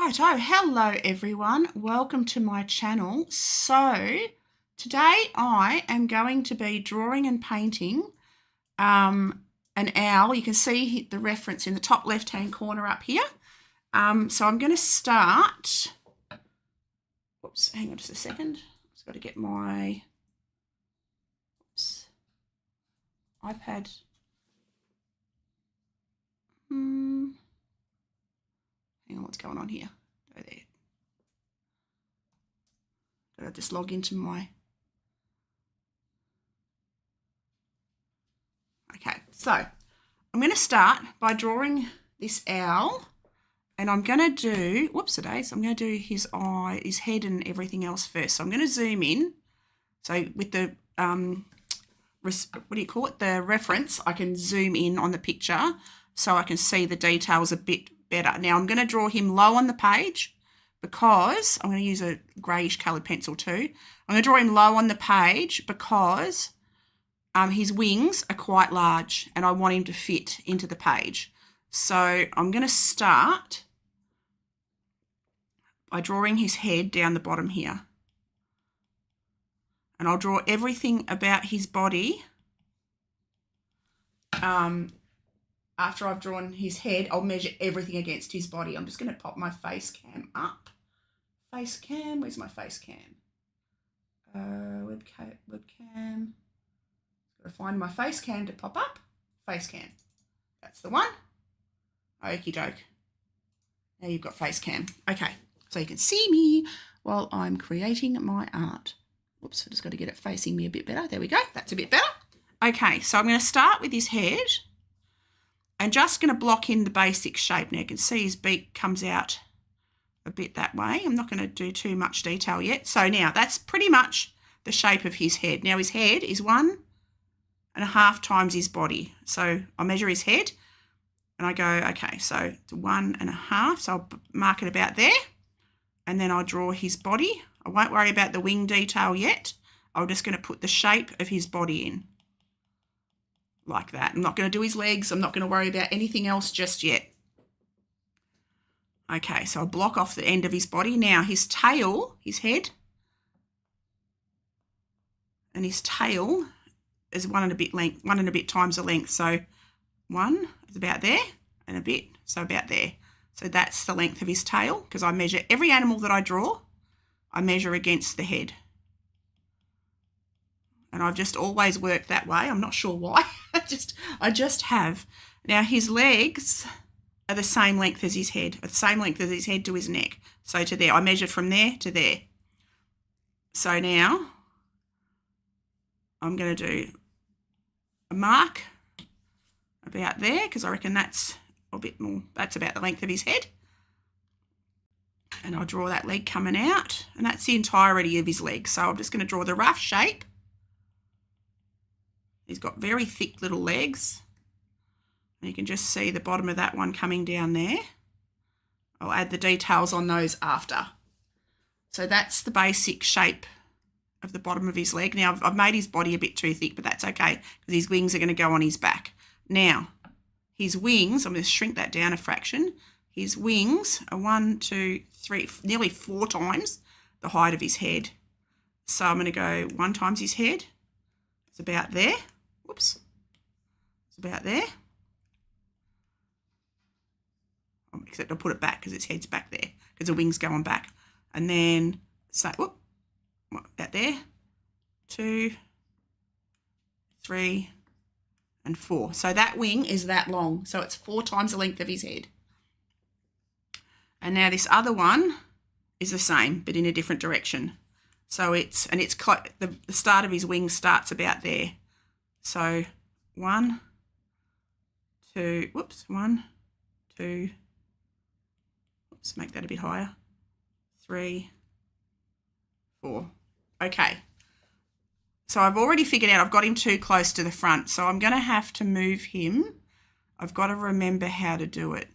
Righto, hello everyone, welcome to my channel. So today I am going to be drawing and painting an owl. You can see the reference in the top left hand corner up here. So I'm going to start, whoops, hang on just a second, I've just got to get my iPad. Hang on, what's going on here? Go there. Gotta just log into my... Okay, so I'm going to start by drawing this owl, and I'm going to do, whoops-a-days, I'm going to do his eye, his head and everything else first. So I'm going to zoom in. So with the, what do you call it? The reference, I can zoom in on the picture so I can see the details a bit better. Now I'm going to draw him low on the page because I'm going to use a greyish coloured pencil too. I'm going to draw him low on the page because his wings are quite large and I want him to fit into the page. So I'm going to start by drawing his head down the bottom here. And I'll draw everything about his body. After I've drawn his head, I'll measure everything against his body. I'm just going to pop my face cam up. Face cam, where's my face cam? Webcam. Got to find my face cam to pop up. Face cam. That's the one. Okie doke. Now you've got face cam. Okay, so you can see me while I'm creating my art. Whoops, I just got to get it facing me a bit better. There we go. That's a bit better. Okay, so I'm going to start with his head. And just going to block in the basic shape. Now you can see his beak comes out a bit that way. I'm not going to do too much detail yet. So now that's pretty much the shape of his head. Now his head is 1.5 times his body. So I measure his head and I go, okay, so it's 1.5. So I'll mark it about there. And then I'll draw his body. I won't worry about the wing detail yet. I'm just going to put the shape of his body in. Like that. I'm not going to do his legs. I'm not going to worry about anything else just yet. Okay, so I'll block off the end of his body. Now his tail, his head, and his tail is 1.5 times the length. So 1 is about there and a bit, so about there. So that's the length of his tail because I measure every animal that I draw, I measure against the head. And I've just always worked that way. I'm not sure why. I just have. Now his legs are the same length as his head, the same length as his head to his neck. So to there, I measured from there to there. So now I'm going to do a mark about there because I reckon that's a bit more, that's about the length of his head. And I'll draw that leg coming out, and that's the entirety of his leg. So I'm just going to draw the rough shape. He's got very thick little legs. And you can just see the bottom of that one coming down there. I'll add the details on those after. So that's the basic shape of the bottom of his leg. Now I've made his body a bit too thick, but that's okay because his wings are going to go on his back. Now his wings, I'm going to shrink that down a fraction. His wings are 1, 2, 3, nearly 4 times the height of his head. So I'm going to go 1 times his head. It's about there. Whoops. It's about there. Except I'll put it back because its head's back there because the wing's going back. And then, so, whoop, about there. 2, 3, and 4. So that wing is that long. So it's 4 times the length of his head. And now this other one is the same, but in a different direction. So the start of his wing starts about there. So 1, 2, whoops, 1, 2, whoops, make that a bit higher, 3, 4. Okay. So I've already figured out I've got him too close to the front. So I'm going to have to move him. I've got to remember how to do it.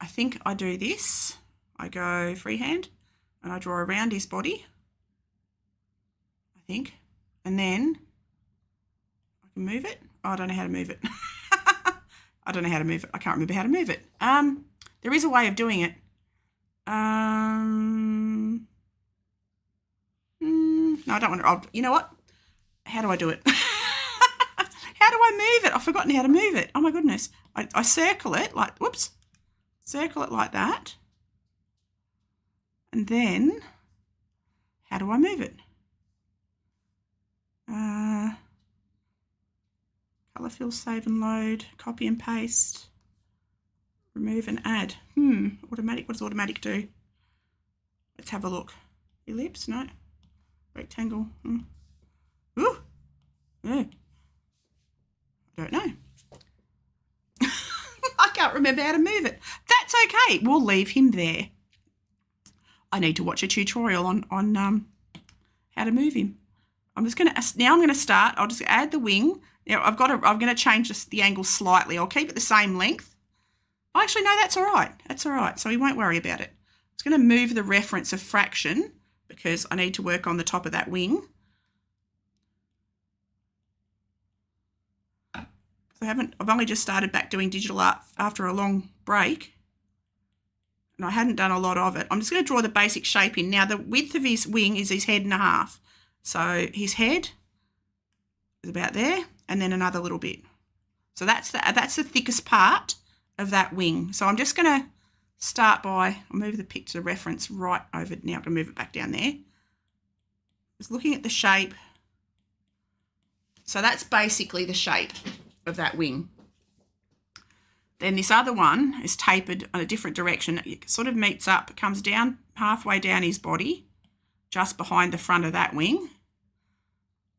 I think I do this. I go freehand and I draw around his body. I think. And then I can move it. Oh, I don't know how to move it. I don't know how to move it. I can't remember how to move it. There is a way of doing it. No, I don't want to. You know what? How do I do it? How do I move it? I've forgotten how to move it. Oh my goodness. I circle it like, whoops, circle it like that. And then, how do I move it? Colour fill, save and load, copy and paste, remove and add. Automatic, what does automatic do? Let's have a look. Ellipse, no. Rectangle. Ooh. Yeah. I don't know. I can't remember how to move it. That's okay. We'll leave him there. I need to watch a tutorial on how to move him. I'm going to start. I'll just add the wing. Now I'm going to change the angle slightly. I'll keep it the same length. Actually, no, that's all right. That's all right. So we won't worry about it. I'm just going to move the reference of fraction because I need to work on the top of that wing. I've only just started back doing digital art after a long break. And I hadn't done a lot of it. I'm just going to draw the basic shape in. Now, the width of his wing is his head and a half. So his head is about there, and then another little bit. So that's the thickest part of that wing. So I'm just going to start by, I'll move the picture reference right over. Now I'm going to move it back down there. Just looking at the shape. So that's basically the shape of that wing. Then this other one is tapered in a different direction. It sort of meets up, it comes down halfway down his body, just behind the front of that wing,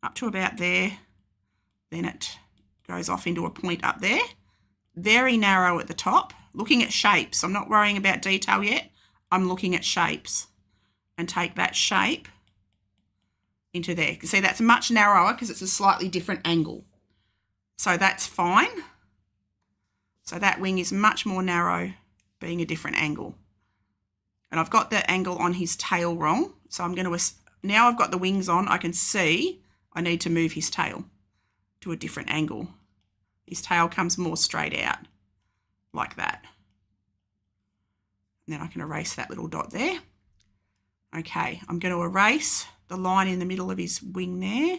up to about there. Then it goes off into a point up there. Very narrow at the top, looking at shapes. I'm not worrying about detail yet. I'm looking at shapes and take that shape into there. You can see that's much narrower because it's a slightly different angle. So that's fine. So that wing is much more narrow, being a different angle. And I've got the angle on his tail wrong. So I'm going to, now I've got the wings on, I can see I need to move his tail to a different angle. His tail comes more straight out, like that. And then I can erase that little dot there. Okay, I'm going to erase the line in the middle of his wing there,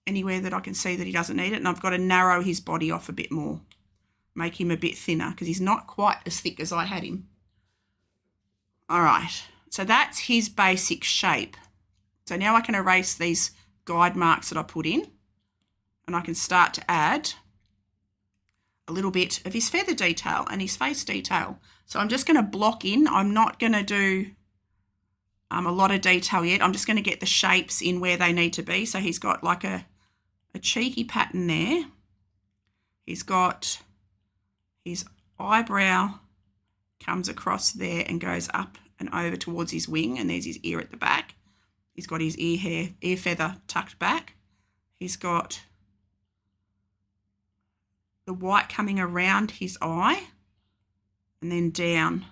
anywhere that I can see that he doesn't need it. And I've got to narrow his body off a bit more, make him a bit thinner because he's not quite as thick as I had him. All right, so that's his basic shape. So now I can erase these guide marks that I put in and I can start to add a little bit of his feather detail and his face detail. So I'm just going to block in. I'm not going to do a lot of detail yet. I'm just going to get the shapes in where they need to be. So he's got like a cheeky pattern there. He's got his eyebrow comes across there and goes up and over towards his wing, and there's his ear at the back. He's got his ear feather tucked back. He's got the white coming around his eye and then down.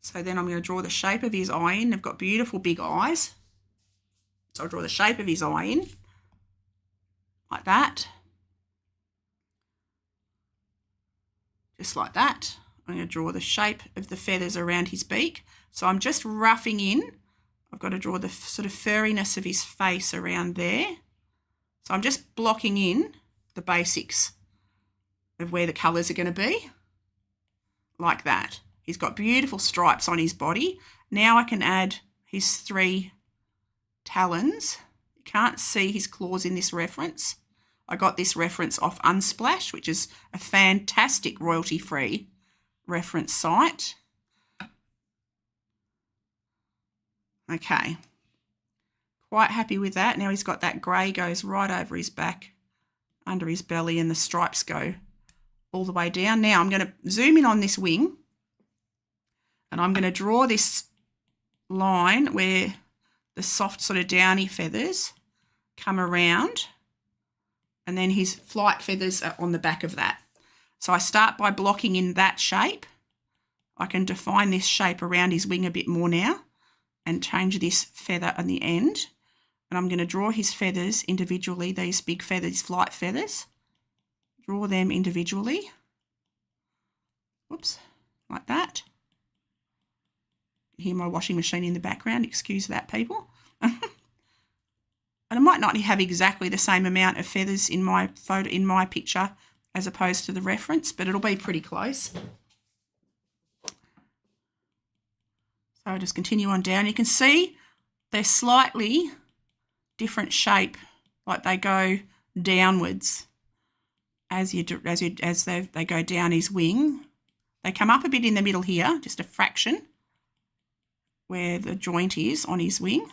So then I'm going to draw the shape of his eye in. They've got beautiful big eyes. So I'll draw the shape of his eye in like that. Just like that. I'm going to draw the shape of the feathers around his beak. So I'm just roughing in. I've got to draw the sort of furriness of his face around there. So I'm just blocking in the basics of where the colours are going to be, like that. He's got beautiful stripes on his body. Now I can add his 3 talons. You can't see his claws in this reference. I got this reference off Unsplash, which is a fantastic royalty-free reference site. Okay, quite happy with that. Now he's got that grey goes right over his back, under his belly, and the stripes go all the way down. Now I'm going to zoom in on this wing and I'm going to draw this line where the soft sort of downy feathers come around, and then his flight feathers are on the back of that. So I start by blocking in that shape. I can define this shape around his wing a bit more now and change this feather on the end. And I'm going to draw his feathers individually, these big feathers, flight feathers. Draw them individually. Whoops. like that. You hear my washing machine in the background, excuse that, people. And I might not have exactly the same amount of feathers in my photo, in my picture, as opposed to the reference, but it'll be pretty close. So I'll just continue on down. You can see they're slightly different shape, like they go downwards as they go down his wing. They come up a bit in the middle here, just a fraction where the joint is on his wing,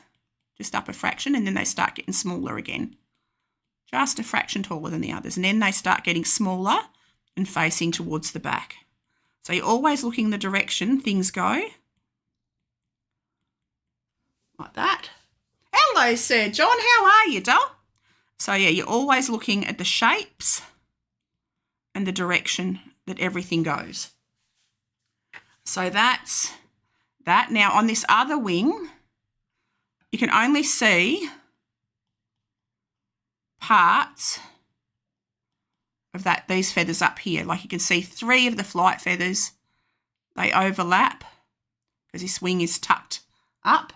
just up a fraction, and then they start getting smaller again, just a fraction taller than the others, and then they start getting smaller and facing towards the back. So you're always looking the direction things go. Like that. Hello, Sir John. How are you, doll? So, yeah, you're always looking at the shapes and the direction that everything goes. So that's that. Now, on this other wing, you can only see parts of these feathers up here. Like you can see 3 of the flight feathers, they overlap because this wing is tucked up.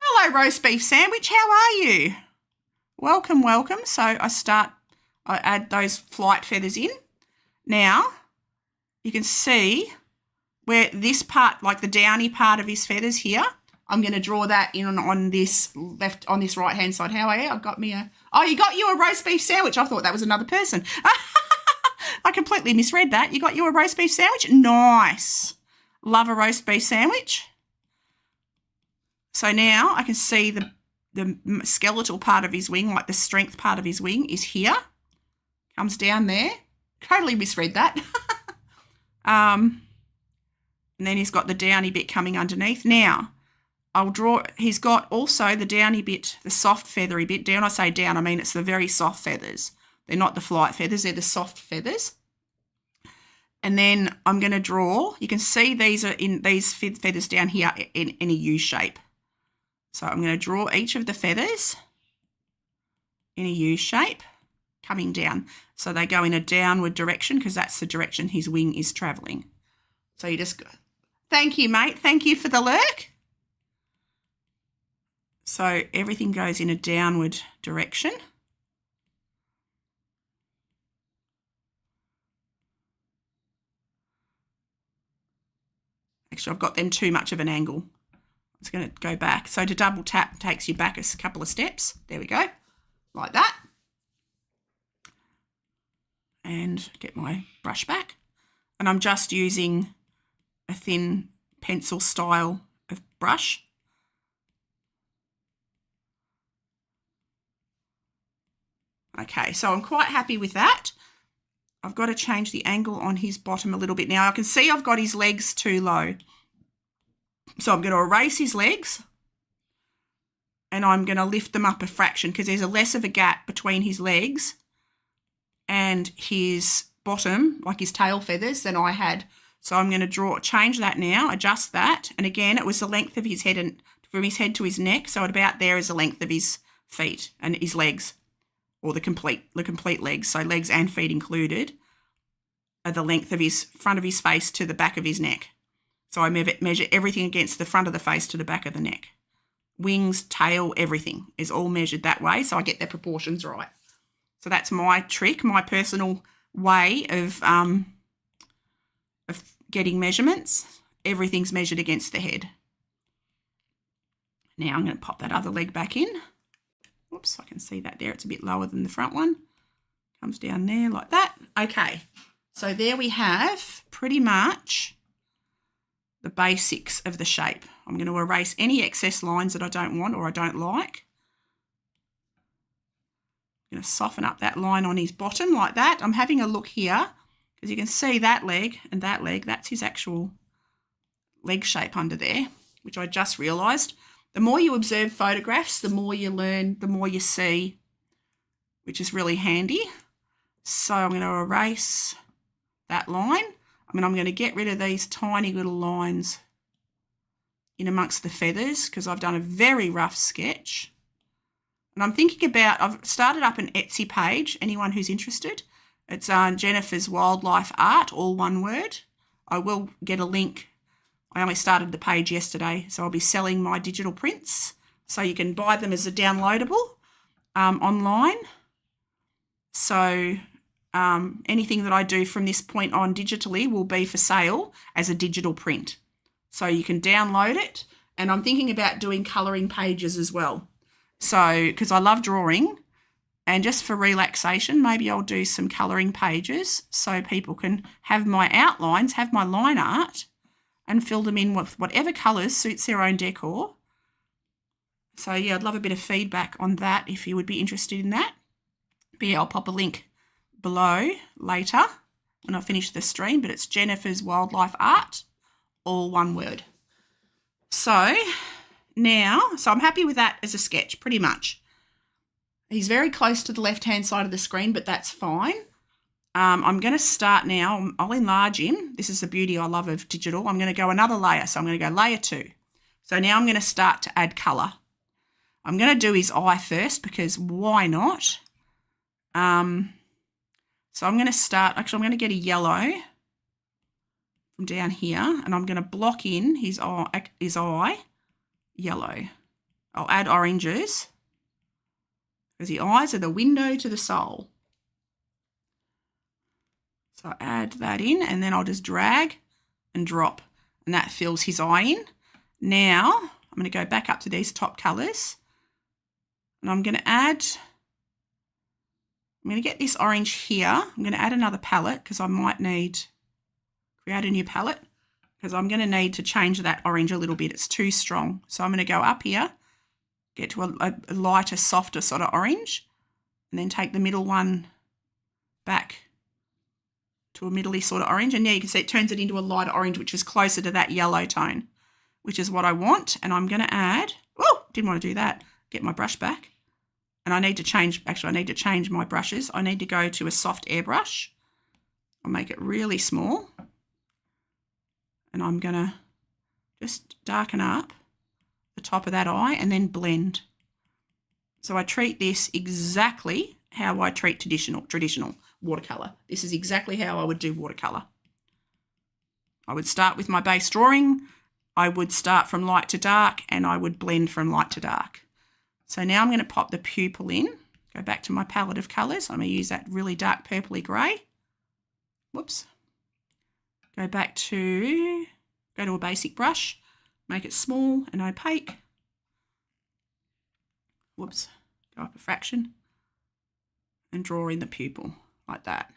Hello, roast beef sandwich. How are you? Welcome, welcome. So I add those flight feathers in. Now you can see where this part, like the downy part of his feathers here, I'm going to draw that in on this right hand side. How are you? I've got me you got you a roast beef sandwich. I thought that was another person. I completely misread that. You got you a roast beef sandwich? Nice. Love a roast beef sandwich. So now I can see the skeletal part of his wing, like the strength part of his wing is here. Comes down there. Totally misread that. And then he's got the downy bit coming underneath. Now, he's got also the downy bit, the soft feathery bit. Down, I say down, I mean it's the very soft feathers. They're not the flight feathers, they're the soft feathers. And then I'm going to draw, you can see these are in these feathers down here in a U shape. So I'm going to draw each of the feathers in a U shape coming down. So they go in a downward direction because that's the direction his wing is travelling. So you just go, thank you, mate. Thank you for the lurk. So everything goes in a downward direction. Actually, I've got them too much of an angle. It's going to go back. So to double tap takes you back a couple of steps. There we go, like that. And get my brush back. And I'm just using a thin pencil style of brush. Okay, so I'm quite happy with that. I've got to change the angle on his bottom a little bit. Now I can see I've got his legs too low. So I'm going to erase his legs and I'm going to lift them up a fraction because there's a less of a gap between his legs and his bottom, like his tail feathers, than I had. So I'm going to change that now, adjust that. And again, it was the length of his head and from his head to his neck. So about there is the length of his feet and his legs, or the complete legs. So legs and feet included are the length of his front of his face to the back of his neck. So I measure everything against the front of the face to the back of the neck. Wings, tail, everything is all measured that way, so I get their proportions right. So that's my trick, my personal way of getting measurements. Everything's measured against the head. Now I'm going to pop that other leg back in. Whoops, I can see that there. It's a bit lower than the front one. Comes down there like that. Okay, so there we have pretty much the basics of the shape. I'm going to erase any excess lines that I don't want or I don't like. I'm going to soften up that line on his bottom like that. I'm having a look here because you can see that leg and that leg. That's his actual leg shape under there, which I just realised. The more you observe photographs, the more you learn, the more you see, which is really handy. So I'm going to erase that line. I'm going to get rid of these tiny little lines in amongst the feathers because I've done a very rough sketch. And I'm thinking about, I've started up an Etsy page, anyone who's interested, It's Jennifer's Wildlife Art, all one word. I will get a link. I only started the page yesterday, so I'll be selling my digital prints. So you can buy them as a downloadable online. So anything that I do from this point on digitally will be for sale as a digital print. So you can download it. And I'm thinking about doing colouring pages as well. So, because I love drawing, and just for relaxation, maybe I'll do some colouring pages so people can have my outlines, have my line art, and fill them in with whatever colours suits their own decor. So, yeah, I'd love a bit of feedback on that if you would be interested in that. But yeah, I'll pop a link below later when I finish the stream, but it's Jennifer's Wildlife Art, all one word. So now, I'm happy with that as a sketch, pretty much. He's very close to the left-hand side of the screen, but that's fine. I'm going to start now. I'll enlarge him. This is the beauty I love of digital. I'm going to go another layer. So I'm going to go layer 2. So now I'm going to start to add colour. I'm going to do his eye first because why not? So I'm going to start, actually I'm going to get a yellow from down here, and I'm going to block in his eye yellow. I'll add oranges because the eyes are the window to the soul. So I add that in, and then I'll just drag and drop, and that fills his eye in. Now I'm going to go back up to these top colours, and I'm going to get this orange here. I'm going to add another palette because I might need create a new palette because I'm going to need to change that orange a little bit. It's too strong. So I'm going to go up here, get to a lighter, softer sort of orange, and then take the middle one back to a middly sort of orange. And there you can see it turns it into a lighter orange, which is closer to that yellow tone, which is what I want. And I'm going to add, oh, didn't want to do that. Get my brush back. And I need to change, actually I need to change my brushes. I need to go to a soft airbrush. I'll make it really small. And I'm going to just darken up the top of that eye and then blend. So I treat this exactly how I treat traditional watercolour. This is exactly how I would do watercolour. I would start with my base drawing. I would start from light to dark, and I would blend from light to dark. So now I'm going to pop the pupil in, go back to my palette of colours. I'm going to use that really dark purpley grey. Whoops. Go to a basic brush, make it small and opaque. Whoops, go up a fraction and draw in the pupil like that.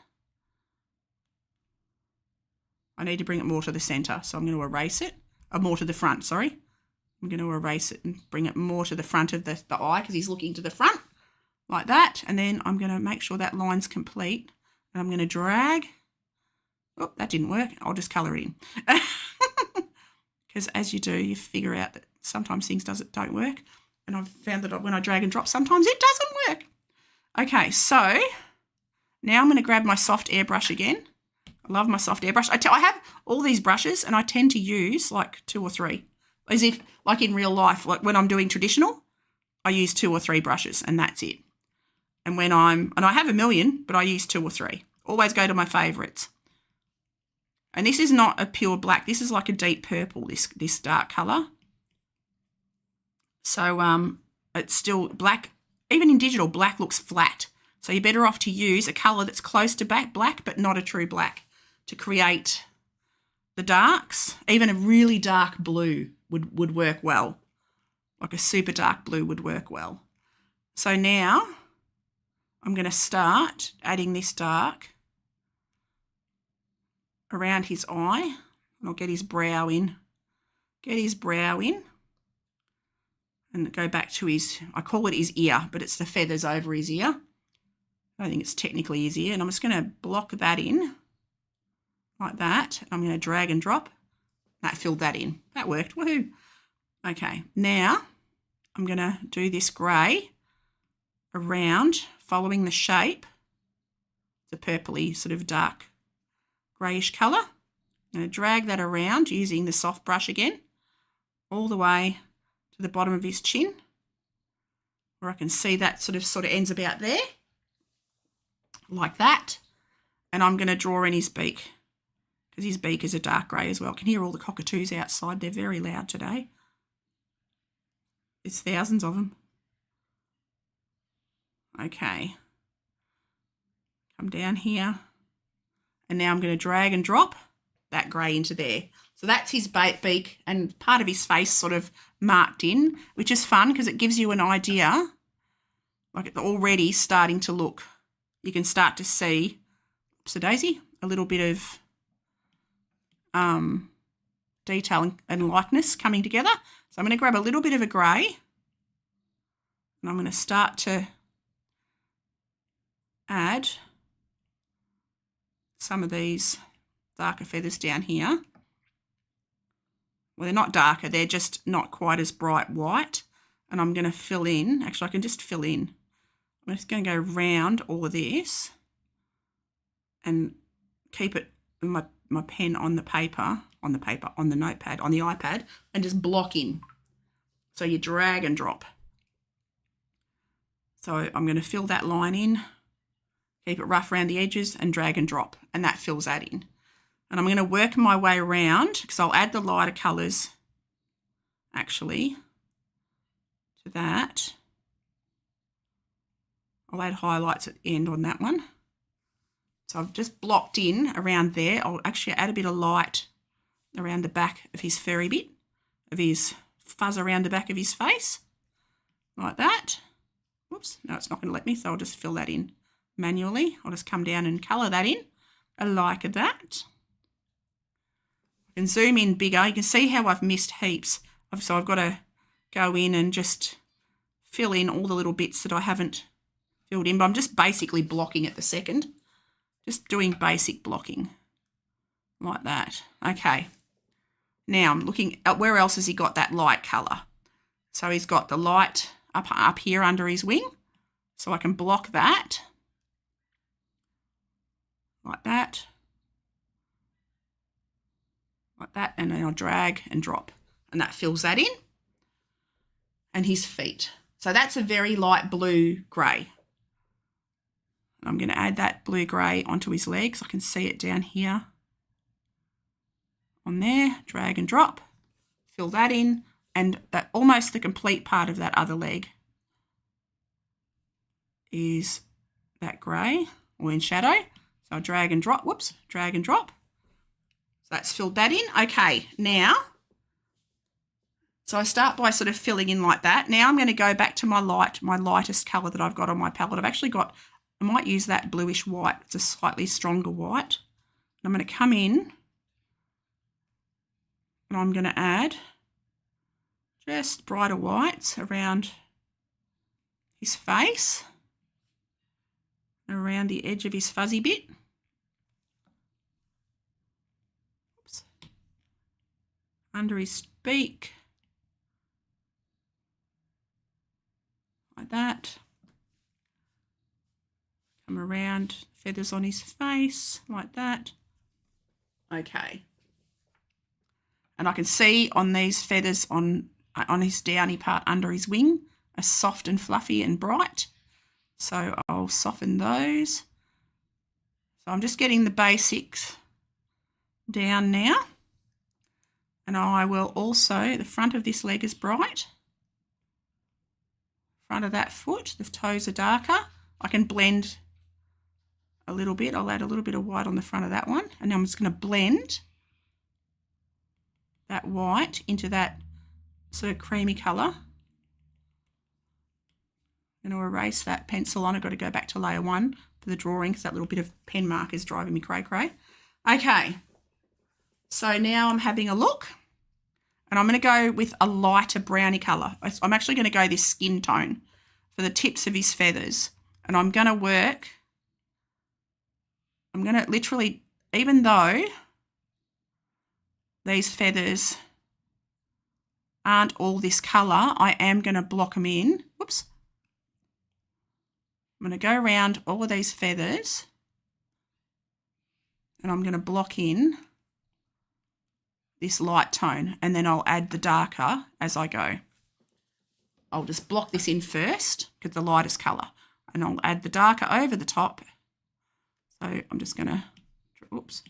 I need to bring it more to the centre, so I'm going to erase it, more to the front, sorry. I'm going to erase it and bring it more to the front of the eye because he's looking to the front like that. And then I'm going to make sure that line's complete, and I'm going to drag. Oh, that didn't work. I'll just colour it in. Because as you do, you figure out that sometimes things don't work. And I've found that when I drag and drop, sometimes it doesn't work. Okay, so now I'm going to grab my soft airbrush again. I love my soft airbrush. I have all these brushes, and I tend to use like 2 or 3. As if, like in real life, like when I'm doing traditional, I use 2 or 3 brushes, and that's it. And I have a million, but I use 2 or 3. Always go to my favourites. And this is not a pure black. This is like a deep purple, this dark colour. So it's still black. Even in digital, black looks flat. So you're better off to use a colour that's close to black, but not a true black, to create the darks. Even a really dark blue would work well. Like a super dark blue would work well. So now I'm going to start adding this dark around his eye, and I'll get his brow in. And go back to I call it his ear, but it's the feathers over his ear. I don't think it's technically his ear. And I'm just going to block that in like that. I'm going to drag and drop. That filled that in. That worked. Woohoo. Okay, now I'm going to do this grey around, following the shape. It's a purpley sort of dark greyish colour. I'm going to drag that around using the soft brush again, all the way to the bottom of his chin, where I can see that sort of ends about there, like that. And I'm going to draw in his beak because his beak is a dark grey as well. I can hear all the cockatoos outside. They're very loud today. There's thousands of them. Okay. Come down here. And now I'm going to drag and drop that grey into there. So that's his beak and part of his face sort of marked in, which is fun because it gives you an idea. Like it's already starting to look. You can start to see, oops-a-daisy, a little bit of detail and likeness coming together. So I'm going to grab a little bit of a grey and I'm going to start to add some of these darker feathers down here. Well, they're not darker, they're just not quite as bright white. And I'm going to fill in, actually I can just fill in. I'm just going to go round all of this and keep it, my pen on the paper, on the notepad, on the iPad, and just block in. So you drag and drop. So I'm going to fill that line in, keep it rough around the edges and drag and drop, and that fills that in. And I'm going to work my way around because I'll add the lighter colours actually to that. I'll add highlights at the end on that one. So I've just blocked in around there. I'll actually add a bit of light around the back of his furry bit, of his fuzz around the back of his face, like that. Whoops, no, it's not going to let me, so I'll just fill that in manually. I'll just come down and colour that in. I like that. I can zoom in bigger. You can see how I've missed heaps. So I've got to go in and just fill in all the little bits that I haven't filled in, but I'm just basically blocking at the second. Just doing basic blocking like that. Okay. Now I'm looking at where else has he got that light colour. So he's got the light up here under his wing. So I can block that like that. Like that, and then I'll drag and drop. And that fills that in. And his feet. So that's a very light blue grey. I'm going to add that blue grey onto his legs. I can see it down here on there. Drag and drop. Fill that in. And that almost the complete part of that other leg is that grey or in shadow. So I'll drag and drop. Whoops. Drag and drop. So that's filled that in. Okay, now, so I start by sort of filling in like that. Now I'm going to go back to my lightest colour that I've got on my palette. I've actually got, I might use that bluish white. It's a slightly stronger white. I'm going to come in and I'm going to add just brighter whites around his face, around the edge of his fuzzy bit. Oops. Under his beak, like that. Come around, feathers on his face, like that. Okay. And I can see on these feathers on his downy part under his wing are soft and fluffy and bright. So I'll soften those. So I'm just getting the basics down now. And I will also, the front of this leg is bright. Front of that foot, the toes are darker. I can blend a little bit. I'll add a little bit of white on the front of that one. And then I'm just going to blend that white into that sort of creamy colour. I'm going to erase that pencil on. I've got to go back to layer 1 for the drawing because that little bit of pen mark is driving me cray-cray. Okay, so now I'm having a look and I'm going to go with a lighter browny colour. I'm actually going to go this skin tone for the tips of his feathers, and I'm going to work, I'm going to literally, even though these feathers aren't all this colour, I am going to block them in. Whoops. I'm going to go around all of these feathers and I'm going to block in this light tone, and then I'll add the darker as I go. I'll just block this in first, get the lightest colour, and I'll add the darker over the top. So I'm just going to, oops,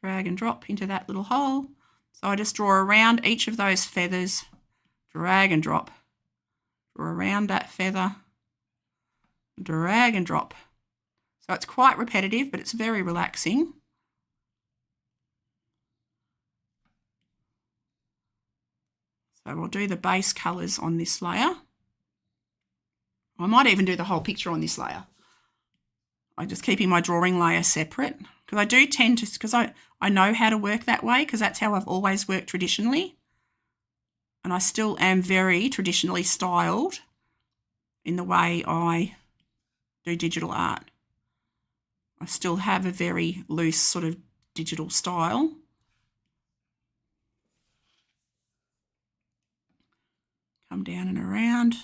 drag and drop into that little hole. So I just draw around each of those feathers, drag and drop, draw around that feather, drag and drop. So it's quite repetitive, but it's very relaxing. So we'll do the base colours on this layer. I might even do the whole picture on this layer. I'm just keeping my drawing layer separate because I do tend to, because I know how to work that way because that's how I've always worked traditionally. And I still am very traditionally styled in the way I do digital art. I still have a very loose sort of digital style. Come down and around.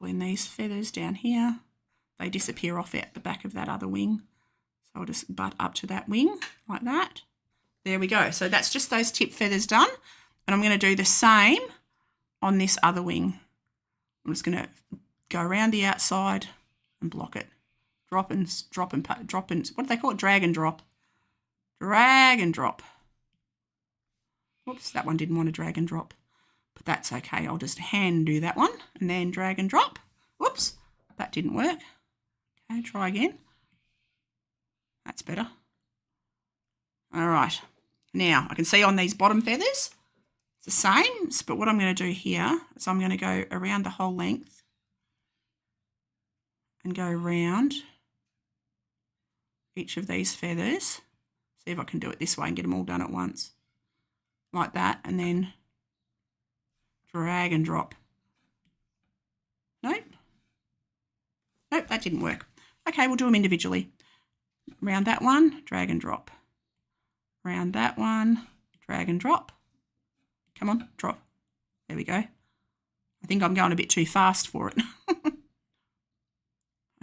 Fill in these feathers down here. They disappear off at the back of that other wing. So I'll just butt up to that wing like that. There we go. So that's just those tip feathers done. And I'm going to do the same on this other wing. I'm just going to go around the outside and block it. Drop and, what do they call it? Drag and drop. Drag and drop. Whoops, that one didn't want to drag and drop. But that's okay. I'll just hand do that one and then drag and drop. Whoops, that didn't work. Okay, try again. That's better. All right. Now, I can see on these bottom feathers, it's the same, but what I'm going to do here is I'm going to go around the whole length and go around each of these feathers. See if I can do it this way and get them all done at once. Like that, and then drag and drop. Nope. Nope, that didn't work. Okay, we'll do them individually. Around that one, drag and drop. Around that one, drag and drop. Come on, drop. There we go. I think I'm going a bit too fast for it.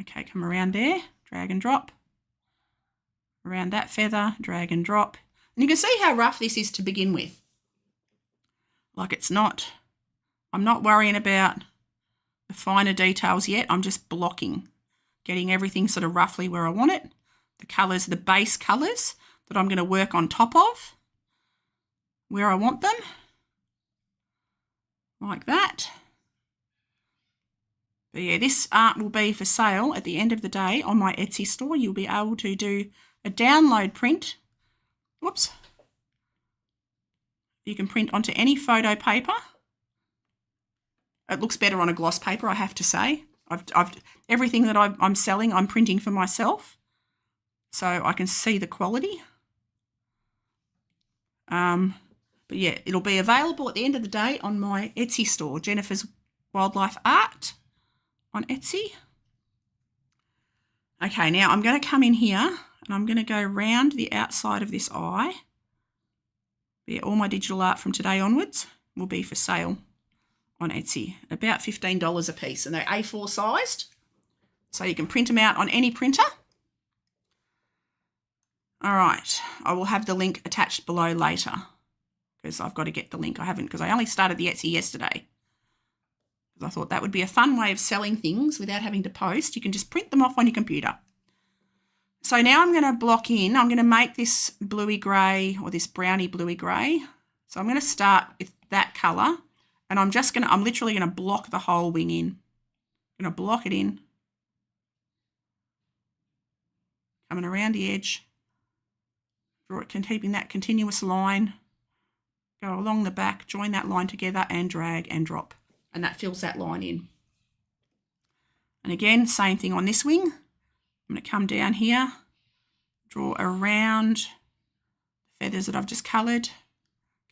Okay, come around there, drag and drop. Around that feather, drag and drop. And you can see how rough this is to begin with. Like it's not, I'm not worrying about the finer details yet. I'm just blocking, getting everything sort of roughly where I want it. The colours, the base colours that I'm going to work on top of, where I want them, like that. But yeah, this art will be for sale at the end of the day on my Etsy store. You'll be able to do a download print. Whoops. You can print onto any photo paper. It looks better on a gloss paper, I have to say. Everything that I'm selling, I'm printing for myself, so I can see the quality. But yeah, it'll be available at the end of the day on my Etsy store, Jennifer's Wildlife Art on Etsy. Okay, now I'm going to come in here and I'm going to go round the outside of this eye. Yeah, all my digital art from today onwards will be for sale on Etsy. About $15 a piece, and they're A4 sized, so you can print them out on any printer. All right, I will have the link attached below later because I've got to get the link. I haven't, because I only started the Etsy yesterday. I thought that would be a fun way of selling things without having to post. You can just print them off on your computer. So now I'm going to block in. I'm going to make this bluey grey or this browny bluey grey. So I'm going to start with that colour, and I'm literally going to block the whole wing in. I'm going to block it in. Coming around the edge. Draw it, keeping that continuous line. Go along the back, join that line together and drag and drop. And that fills that line in. And again, same thing on this wing. I'm going to come down here, draw around the feathers that I've just coloured.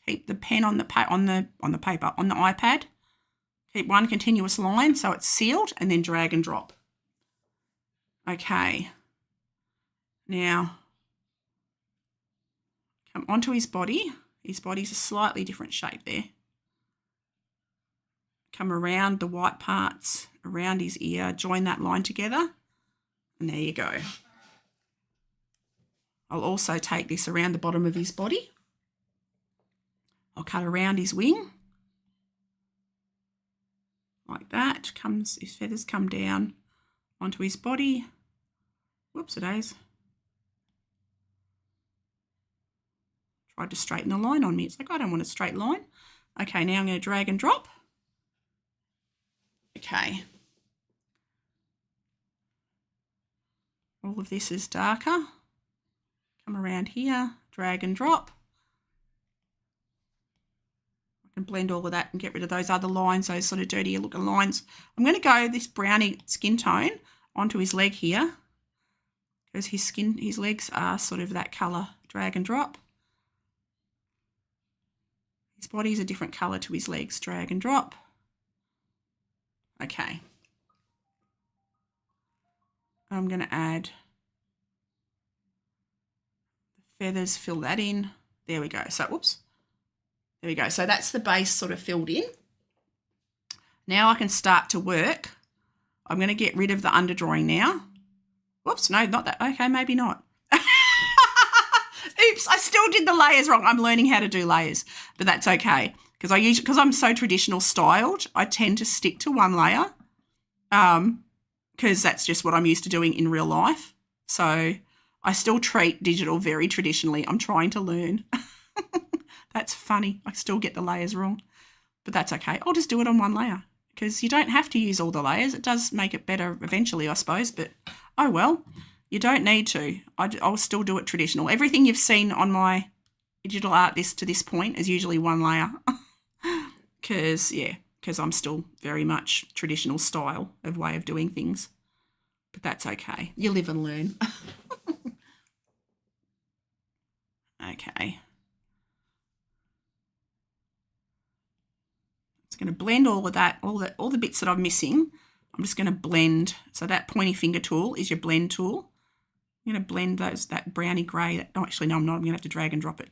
Keep the pen on the paper, on the iPad. Keep one continuous line so it's sealed, and then drag and drop. Okay. Now, come onto his body. His body's a slightly different shape there. Come around the white parts, around his ear, join that line together, and there you go. I'll also take this around the bottom of his body. I'll cut around his wing, like that. His feathers come down onto his body. Whoops-a-days. Tried to straighten the line on me. It's like, I don't want a straight line. Okay, now I'm going to drag and drop. Okay. All of this is darker. Come around here, drag and drop. I can blend all of that and get rid of those other lines, those sort of dirtier looking lines. I'm going to go this brownie skin tone onto his leg here because his legs are sort of that colour. Drag and drop. His body's a different colour to his legs. Drag and drop. Okay. I'm going to add the feathers, fill that in. There we go. So, whoops. There we go. So that's the base sort of filled in. Now I can start to work. I'm going to get rid of the underdrawing now. Whoops, no, not that. Okay, maybe not. Oops, I still did the layers wrong. I'm learning how to do layers, but that's okay. Because I'm so traditional styled, I tend to stick to one layer because that's just what I'm used to doing in real life. So I still treat digital very traditionally. I'm trying to learn. That's funny. I still get the layers wrong, but that's okay. I'll just do it on one layer because you don't have to use all the layers. It does make it better eventually, I suppose, but oh well, you don't need to. I'll still do it traditional. Everything you've seen on my digital art to this point is usually one layer because I'm still very much traditional style of way of doing things, but that's okay. You live and learn. Okay. Going to blend all of that, all the bits that I'm missing. I'm just going to blend. So that pointy finger tool is your blend tool. I'm going to blend that browny grey. Oh, actually, no, I'm not. I'm going to have to drag and drop it.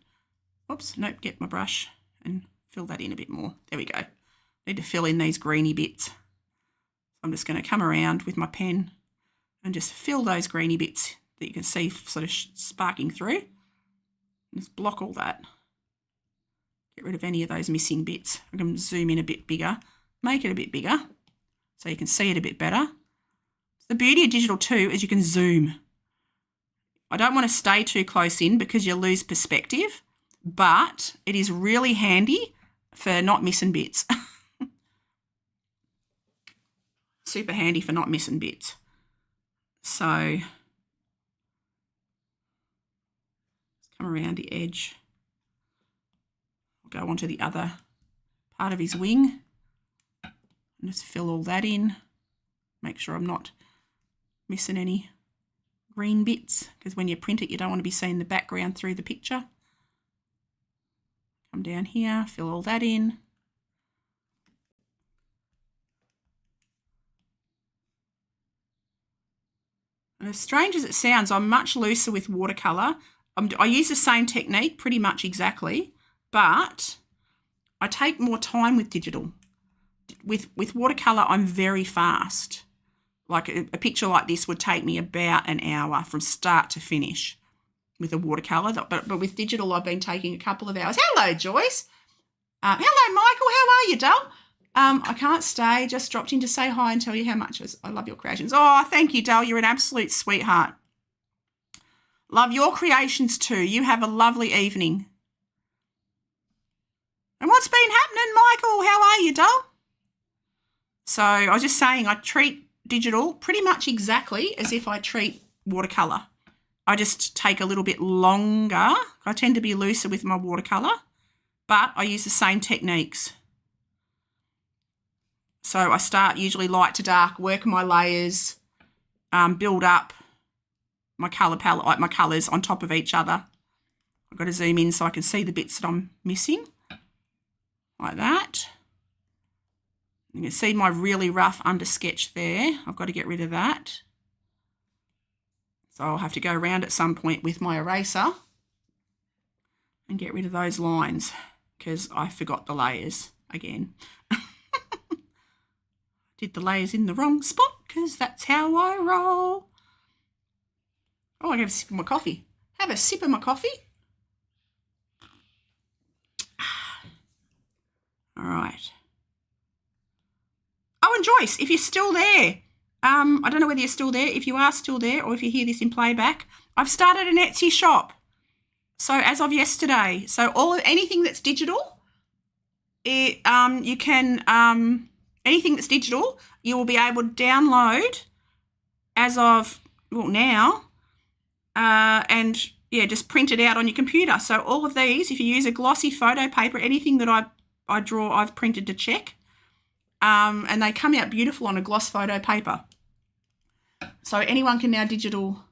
Oops, nope, get my brush and fill that in a bit more. There we go. Need to fill in these greeny bits. I'm just going to come around with my pen and just fill those greeny bits that you can see sort of sparking through. Just block all that. Get rid of any of those missing bits. I can zoom in a bit bigger, make it a bit bigger so you can see it a bit better. The beauty of digital too is you can zoom. I don't want to stay too close in because you lose perspective, but it is really handy for not missing bits. Super handy for not missing bits. So let's come around the edge. Go onto the other part of his wing and just fill all that in. Make sure I'm not missing any green bits because when you print it, you don't want to be seeing the background through the picture. Come down here, fill all that in. And as strange as it sounds, I'm much looser with watercolour. I use the same technique pretty much exactly, but I take more time with digital. With watercolour, I'm very fast. Like a picture like this would take me about an hour from start to finish with a watercolour. But with digital, I've been taking a couple of hours. Hello, Joyce. Hello, Michael. How are you, Dal? I can't stay. Just dropped in to say hi and tell you how much I love your creations. Oh, thank you, Dal. You're an absolute sweetheart. Love your creations too. You have a lovely evening. And what's been happening, Michael? How are you, doll? So I was just saying I treat digital pretty much exactly as if I treat watercolour. I just take a little bit longer. I tend to be looser with my watercolour, but I use the same techniques. So I start usually light to dark, work my layers, build up my colour palette, like my colours on top of each other. I've got to zoom in so I can see the bits that I'm missing. Like that. You can see my really rough under sketch there. I've got to get rid of that. So I'll have to go around at some point with my eraser and get rid of those lines because I forgot the layers again. Did the layers in the wrong spot because that's how I roll. Oh, I have a sip of my coffee. Have a sip of my coffee. All right. Oh, Joyce, if you're still there, I don't know whether you're still there. If you are still there or if you hear this in playback, I've started an Etsy shop. So as of yesterday, so anything that's digital, you can anything that's digital, you will be able to download as of now, and yeah, just print it out on your computer. So all of these, if you use a glossy photo paper, anything that I draw, I've printed to check, and they come out beautiful on a gloss photo paper. So anyone can now digital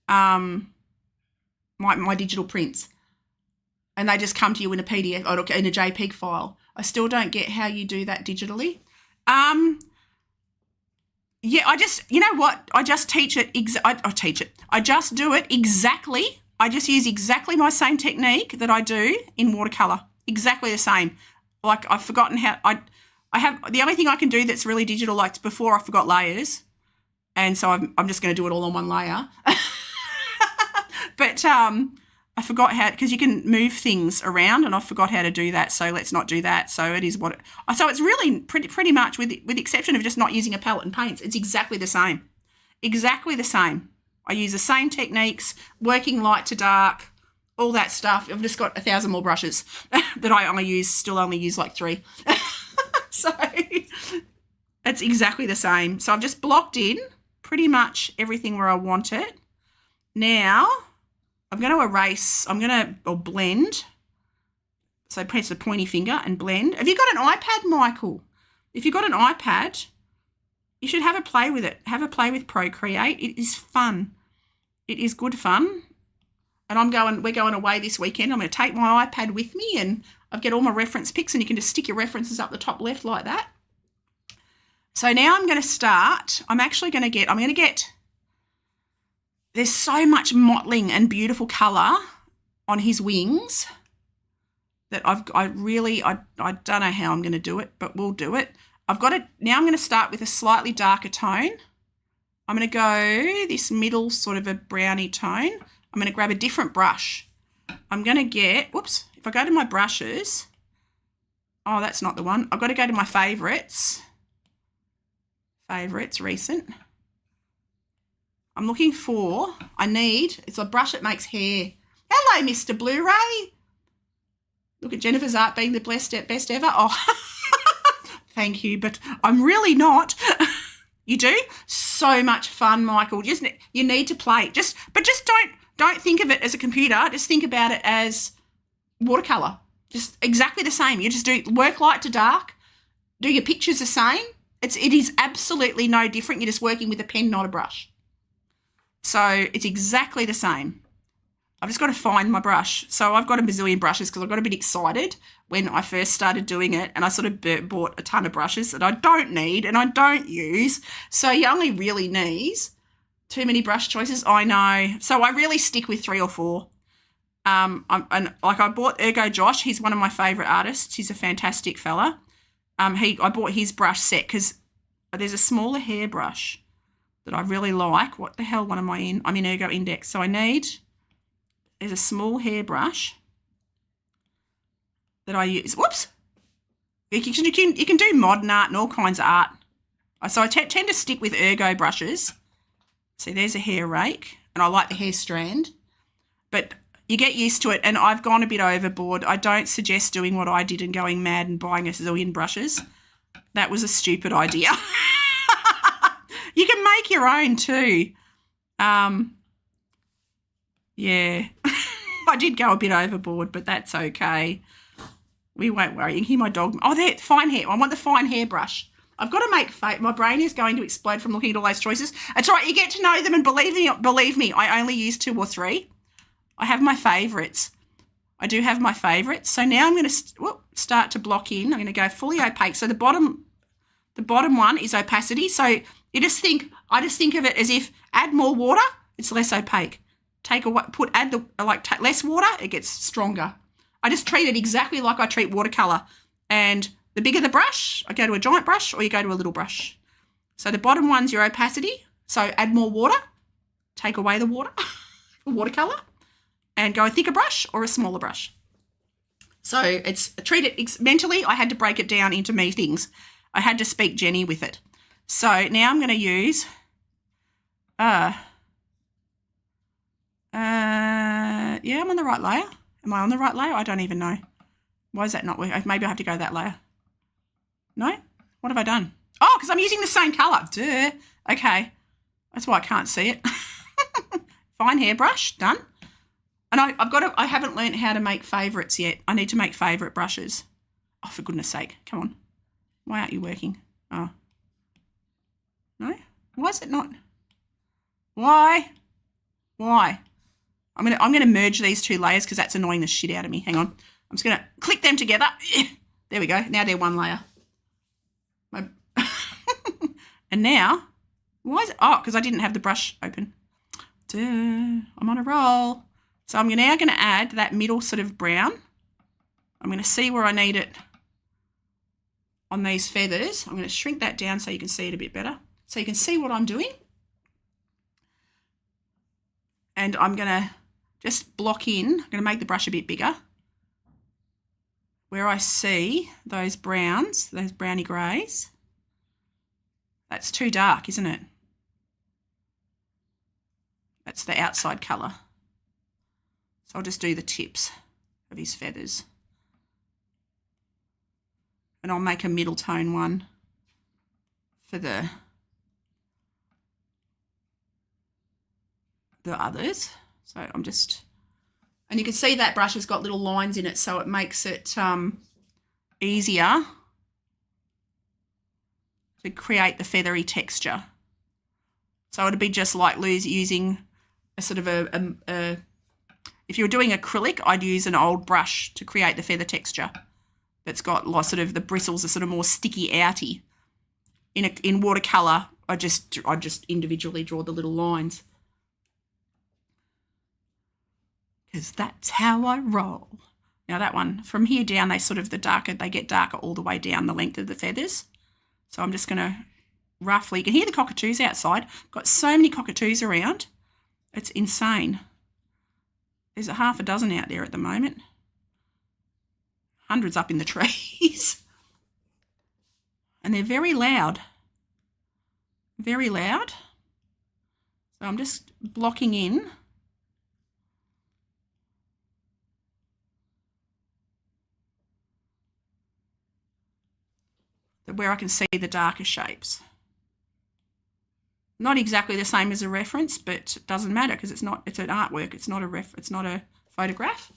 my digital prints, and they just come to you in a PDF or in a JPEG file. I still don't get how you do that digitally. Yeah, you know what? I just teach it. I teach it. I just do it exactly. I just use exactly my same technique that I do in watercolour. Exactly the same. Like I've forgotten how I have the only thing I can do that's really digital. Like before, I forgot layers, and so I'm just going to do it all on one layer. But I forgot how, because you can move things around, and I forgot how to do that. So let's not do that. So it is what. So it's really pretty much, with the exception of just not using a palette and paints, it's exactly the same. Exactly the same. I use the same techniques, working light to dark, all that stuff. I've just got 1,000 more brushes that I only use like 3. So it's exactly the same. So I've just blocked in pretty much everything where I want it. Now I'm going to erase, or blend. So press the pointy finger and blend. Have you got an iPad, Michael? If you've got an iPad, you should have a play with it. Have a play with Procreate. It is fun. It is good fun. And we're going away this weekend. I'm going to take my iPad with me, and I've got all my reference pics, and you can just stick your references up the top left like that. So now I'm going to start. I'm going to get, there's so much mottling and beautiful colour on his wings that I don't know how I'm going to do it, but we'll do it. Now I'm going to start with a slightly darker tone. I'm going to go this middle sort of a browny tone. I'm going to grab a different brush. I'm going to get, if I go to my brushes, oh, that's not the one. I've got to go to my favourites. Favourites, recent. I'm looking for, it's a brush that makes hair. Hello, Mr. Blu-ray. Look at Jennifer's art being the best ever. Oh, thank you, but I'm really not. You do? So much fun, Michael. You need to play. But just don't think of it as a computer. Just think about it as watercolour. Just exactly the same. You just work light to dark. Do your pictures the same. It is absolutely no different. You're just working with a pen, not a brush. So it's exactly the same. I've just got to find my brush. So I've got a bazillion brushes because I got a bit excited when I first started doing it, and I sort of bought a ton of brushes that I don't need and I don't use. So you only really need too many brush choices. I know. So I really stick with 3 or 4. I bought Ergo Josh. He's one of my favourite artists. He's a fantastic fella. I bought his brush set because there's a smaller hairbrush that I really like. What the hell, what am I in? I'm in Ergo Index. So there's a small hairbrush that I use. Whoops. You can do modern art and all kinds of art. So I tend to stick with Ergo brushes. See, there's a hair rake, and I like the hair strand. But you get used to it, and I've gone a bit overboard. I don't suggest doing what I did and going mad and buying a zillion brushes. That was a stupid idea. You can make your own too. Yeah. I did go a bit overboard, but that's okay. We won't worry. You can hear my dog. Oh, there, fine hair. I want the fine hairbrush. I've got to make my brain is going to explode from looking at all those choices. It's all right. You get to know them, and believe me, I only use 2 or 3. I have my favourites. I do have my favourites. So now I'm going to start to block in. I'm going to go fully opaque. So the bottom one is opacity. So I just think of it as if add more water, it's less opaque. Take less water, it gets stronger. I just treat it exactly like I treat watercolour. And the bigger the brush, I go to a giant brush or you go to a little brush. So the bottom one's your opacity. So add more water, take away the water for watercolour, and go a thicker brush or a smaller brush. So treat it mentally. I had to break it down into me things. I had to speak Jenny with it. So now I'm going to use yeah, I'm on the right layer. Am I on the right layer? I don't even know. Why is that not working? Maybe I have to go that layer. No? What have I done? Oh, because I'm using the same colour. Duh. Okay. That's why I can't see it. Fine hairbrush. Done. And I haven't learned how to make favourites yet. I need to make favourite brushes. Oh, for goodness sake. Come on. Why aren't you working? Oh. No? Why is it not? Why? Why? I'm gonna merge these two layers because that's annoying the shit out of me. Hang on. I'm just gonna click them together. There we go. Now they're one layer. And now, why is it? Oh, because I didn't have the brush open. Duh, I'm on a roll. So I'm now going to add that middle sort of brown. I'm going to see where I need it on these feathers. I'm going to shrink that down so you can see it a bit better. So you can see what I'm doing. And I'm going to just block in. I'm going to make the brush a bit bigger. Where I see those browns, those browny greys. That's too dark, isn't it? That's the outside colour. So I'll just do the tips of his feathers. And I'll make a middle tone one for the others. So I'm just, and you can see that brush has got little lines in it, so it makes it easier to create the feathery texture. So it'd be just like using a sort of a if you're doing acrylic, I'd use an old brush to create the feather texture. That's got like sort of the bristles are sort of more sticky outy. In watercolour, I just individually draw the little lines. Because that's how I roll. Now that one, from here down, they get darker all the way down the length of the feathers. So I'm just going to roughly, you can hear the cockatoos outside. Got so many cockatoos around. It's insane. There's a half a dozen out there at the moment. Hundreds up in the trees. And they're very loud. Very loud. So I'm just blocking in. Where I can see the darker shapes. Not exactly the same as a reference, but it doesn't matter because it's an artwork. It's not a photograph.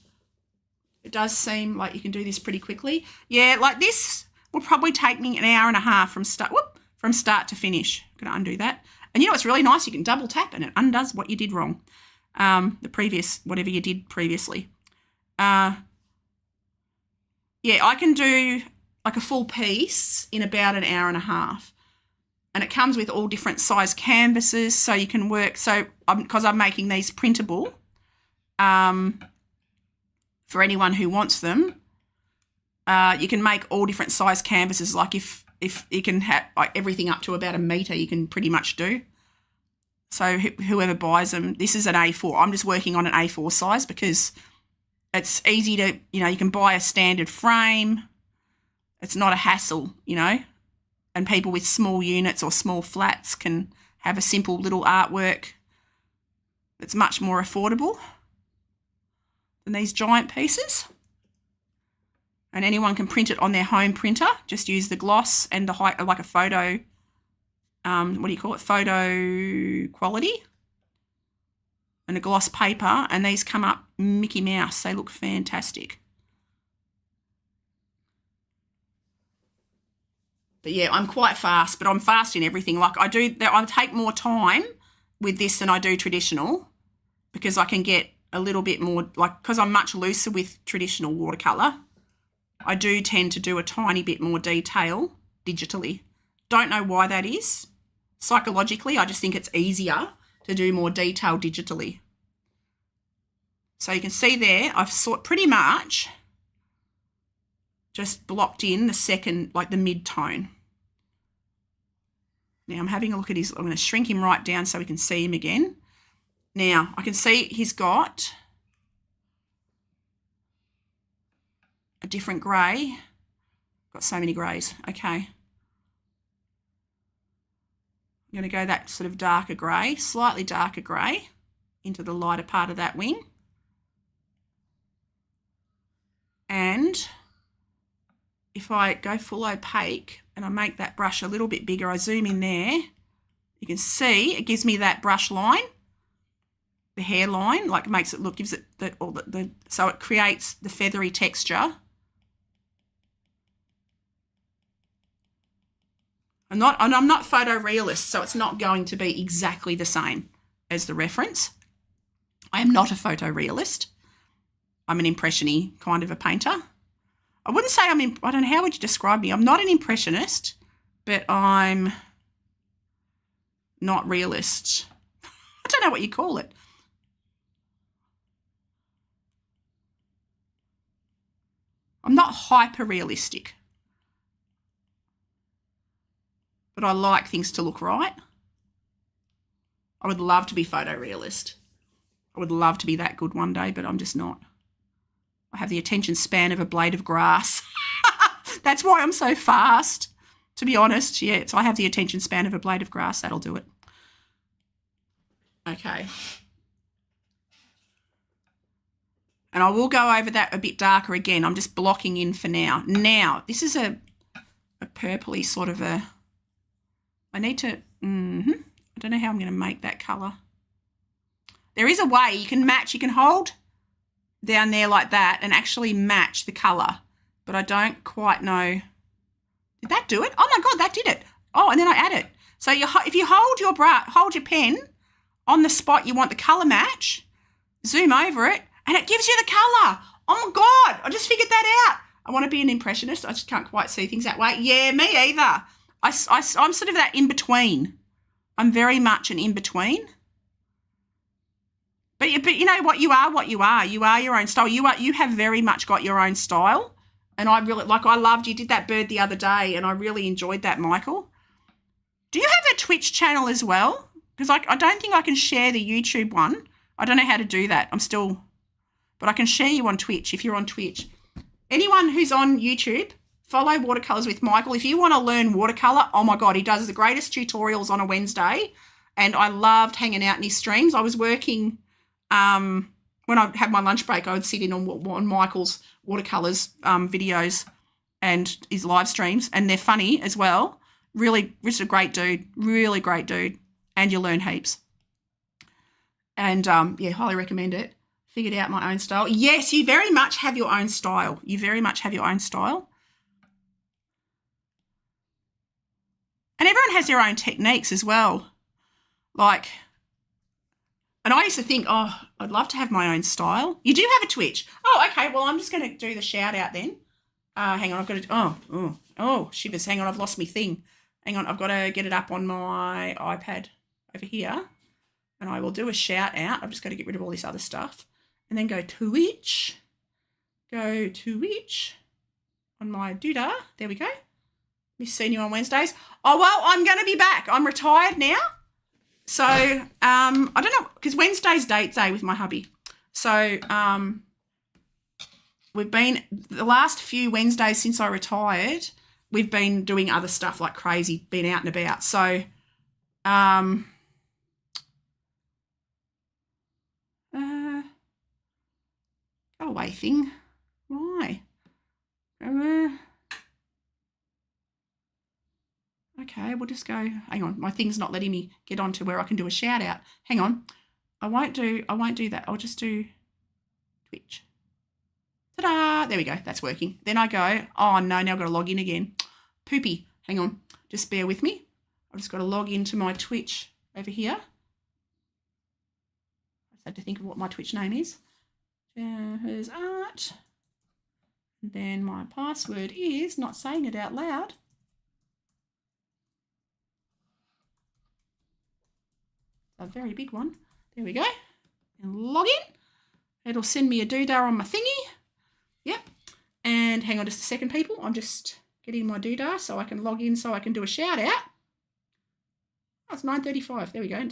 It does seem like you can do this pretty quickly. Yeah, like this will probably take me an hour and a half from start to finish. I'm going to undo that. And you know what's really nice? You can double tap and it undoes what you did wrong. Whatever you did previously. Yeah, I can do like a full piece in about an hour and a half. And it comes with all different size canvases, so you can work. So because I'm making these printable for anyone who wants them, you can make all different size canvases. Like if you can have like everything up to about a metre, you can pretty much do. So whoever buys them, this is an A4. I'm just working on an A4 size because it's easy to, you can buy a standard frame. It's not a hassle, and people with small units or small flats can have a simple little artwork that's much more affordable than these giant pieces. And anyone can print it on their home printer. Just use the gloss and like a photo, photo quality, and a gloss paper, and these come up Mickey Mouse. They look fantastic. But yeah, I'm quite fast, but I'm fast in everything. Like I take more time with this than I do traditional because I can get a little bit more, because I'm much looser with traditional watercolour, I do tend to do a tiny bit more detail digitally. Don't know why that is. Psychologically, I just think it's easier to do more detail digitally. So you can see there, I've pretty much just blocked in the second, like the mid-tone. Now I'm having a look at I'm going to shrink him right down so we can see him again. Now I can see he's got a different grey. Got so many greys. Okay. I'm going to go that sort of darker grey, slightly darker grey into the lighter part of that wing. And if I go full opaque and I make that brush a little bit bigger, I zoom in there, you can see it gives me that brush line, the hairline, like makes it look, gives it so it creates the feathery texture. I'm not photorealist, so it's not going to be exactly the same as the reference. I am not a photorealist. I'm an impression-y kind of a painter. I wouldn't say I don't know, how would you describe me? I'm not an impressionist, but I'm not realist. I don't know what you call it. I'm not hyper-realistic, but I like things to look right. I would love to be photorealist. I would love to be that good one day, but I'm just not. I have the attention span of a blade of grass. That's why I'm so fast, to be honest. Yeah, so I have the attention span of a blade of grass. That'll do it. Okay. And I will go over that a bit darker again. I'm just blocking in for now. Now, this is a purpley sort of a... I need to... I don't know how I'm going to make that colour. There is a way you can match. You can hold down there like that and actually match the colour, but I don't quite know. Did that do it? Oh my God, that did it. Oh, and then I add it. So if you hold your pen on the spot you want the colour match, zoom over it, and it gives you the colour. Oh my God, I just figured that out. I want to be an impressionist. I just can't quite see things that way. Yeah, me either. I'm sort of that in-between. I'm very much an in-between. But you know what you are. You are your own style. You have very much got your own style. And I loved you did that bird the other day, and I really enjoyed that, Michael. Do you have a Twitch channel as well? Because I don't think I can share the YouTube one. I don't know how to do that. But I can share you on Twitch if you're on Twitch. Anyone who's on YouTube, follow Watercolours with Michael. If you want to learn watercolour, oh my God, he does the greatest tutorials on a Wednesday. And I loved hanging out in his streams. I was working... when I had my lunch break, I would sit in on Michael's watercolours videos and his live streams, and they're funny as well. Really, just a great dude, really great dude, and you learn heaps. And, yeah, highly recommend it. Figured out my own style. Yes, you very much have your own style. You very much have your own style. And everyone has their own techniques as well. Like... And I used to think, oh, I'd love to have my own style. You do have a Twitch. Oh, okay. Well, I'm just going to do the shout out then. Hang on. I've got to, oh, shivers. Hang on. I've lost my thing. Hang on. I've got to get it up on my iPad over here. And I will do a shout out. I've just got to get rid of all this other stuff. And then go Twitch. Go Twitch on my doodah. There we go. Miss seeing you on Wednesdays. Oh, well, I'm going to be back. I'm retired now. So, I don't know, because Wednesday's date day with my hubby. So, we've been, the last few Wednesdays since I retired, we've been doing other stuff like crazy, been out and about. So, go away thing. Why? Okay, we'll just go, hang on, my thing's not letting me get on to where I can do a shout out. Hang on. I won't do that. I'll just do Twitch. Ta-da! There we go. That's working. Then I go, oh no, now I've got to log in again. Poopy. Hang on. Just bear with me. I've just got to log into my Twitch over here. I just had to think of what my Twitch name is. Here's Art. And then my password is, not saying it out loud, a very big one. There we go. And log in. It'll send me a doodah on my thingy. Yep. And hang on just a second, people. I'm just getting my doodah so I can log in so I can do a shout out. Oh, it's 9:35. There we go.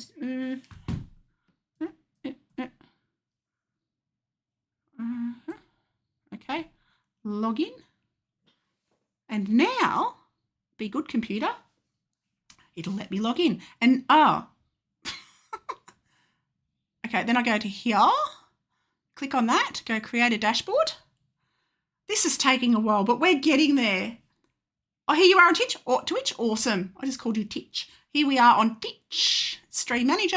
Okay. Log in. And now, be good, computer. It'll let me log in. And, okay, then I go to here, click on that, go create a dashboard. This is taking a while, but we're getting there. Oh, here you are on Twitch. Awesome. I just called you Twitch. Here we are on Twitch. Stream Manager.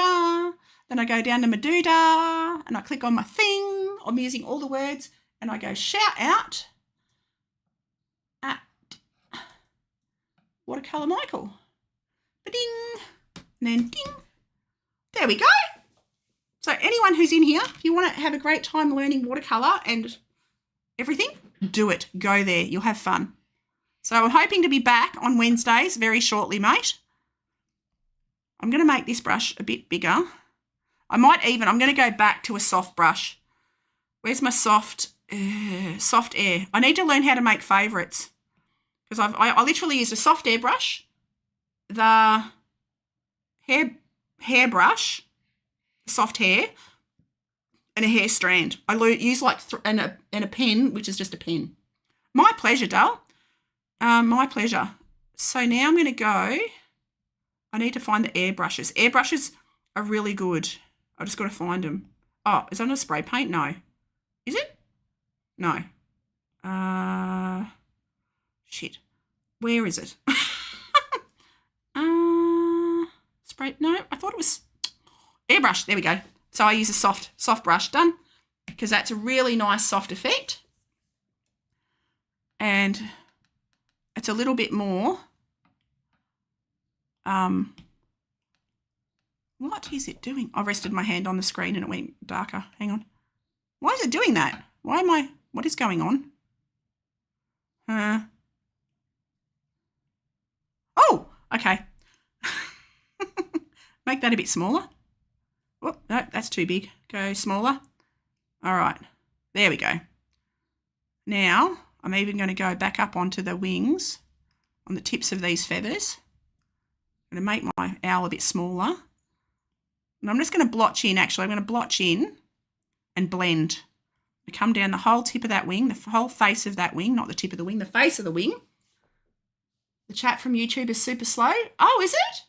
Then I go down to Meduda and I click on my thing. I'm using all the words and I go shout out at Watercolour Michael. Ba-ding. And then ding. There we go. So anyone who's in here, if you want to have a great time learning watercolour and everything, do it. Go there. You'll have fun. So I'm hoping to be back on Wednesdays very shortly, mate. I'm going to make this brush a bit bigger. I'm going to go back to a soft brush. Where's my soft air? I need to learn how to make favourites because I literally used a soft air brush, the hair brush, soft hair, and a hair strand. I use and a pen, which is just a pen. My pleasure, Dale. My pleasure. So now I'm going to go. I need to find the airbrushes. Airbrushes are really good. I just got to find them. Oh, is that on a spray paint? No. Is it? No. Shit. Where is it? Spray. No, I thought it was airbrush. There we go. So I use a soft brush. Done. Because that's a really nice soft effect. And it's a little bit more. What is it doing? I rested my hand on the screen and it went darker. Hang on. Why is it doing that? What is going on? Oh, okay. Make that a bit smaller. Oh, no, that's too big. Go smaller. All right. There we go. Now, I'm even going to go back up onto the wings on the tips of these feathers. I'm going to make my owl a bit smaller. And I'm just going to blotch in, actually. I'm going to blotch in and blend. I come down the whole tip of that wing, the whole face of that wing, not the tip of the wing, the face of the wing. The chat from YouTube is super slow. Oh, is it?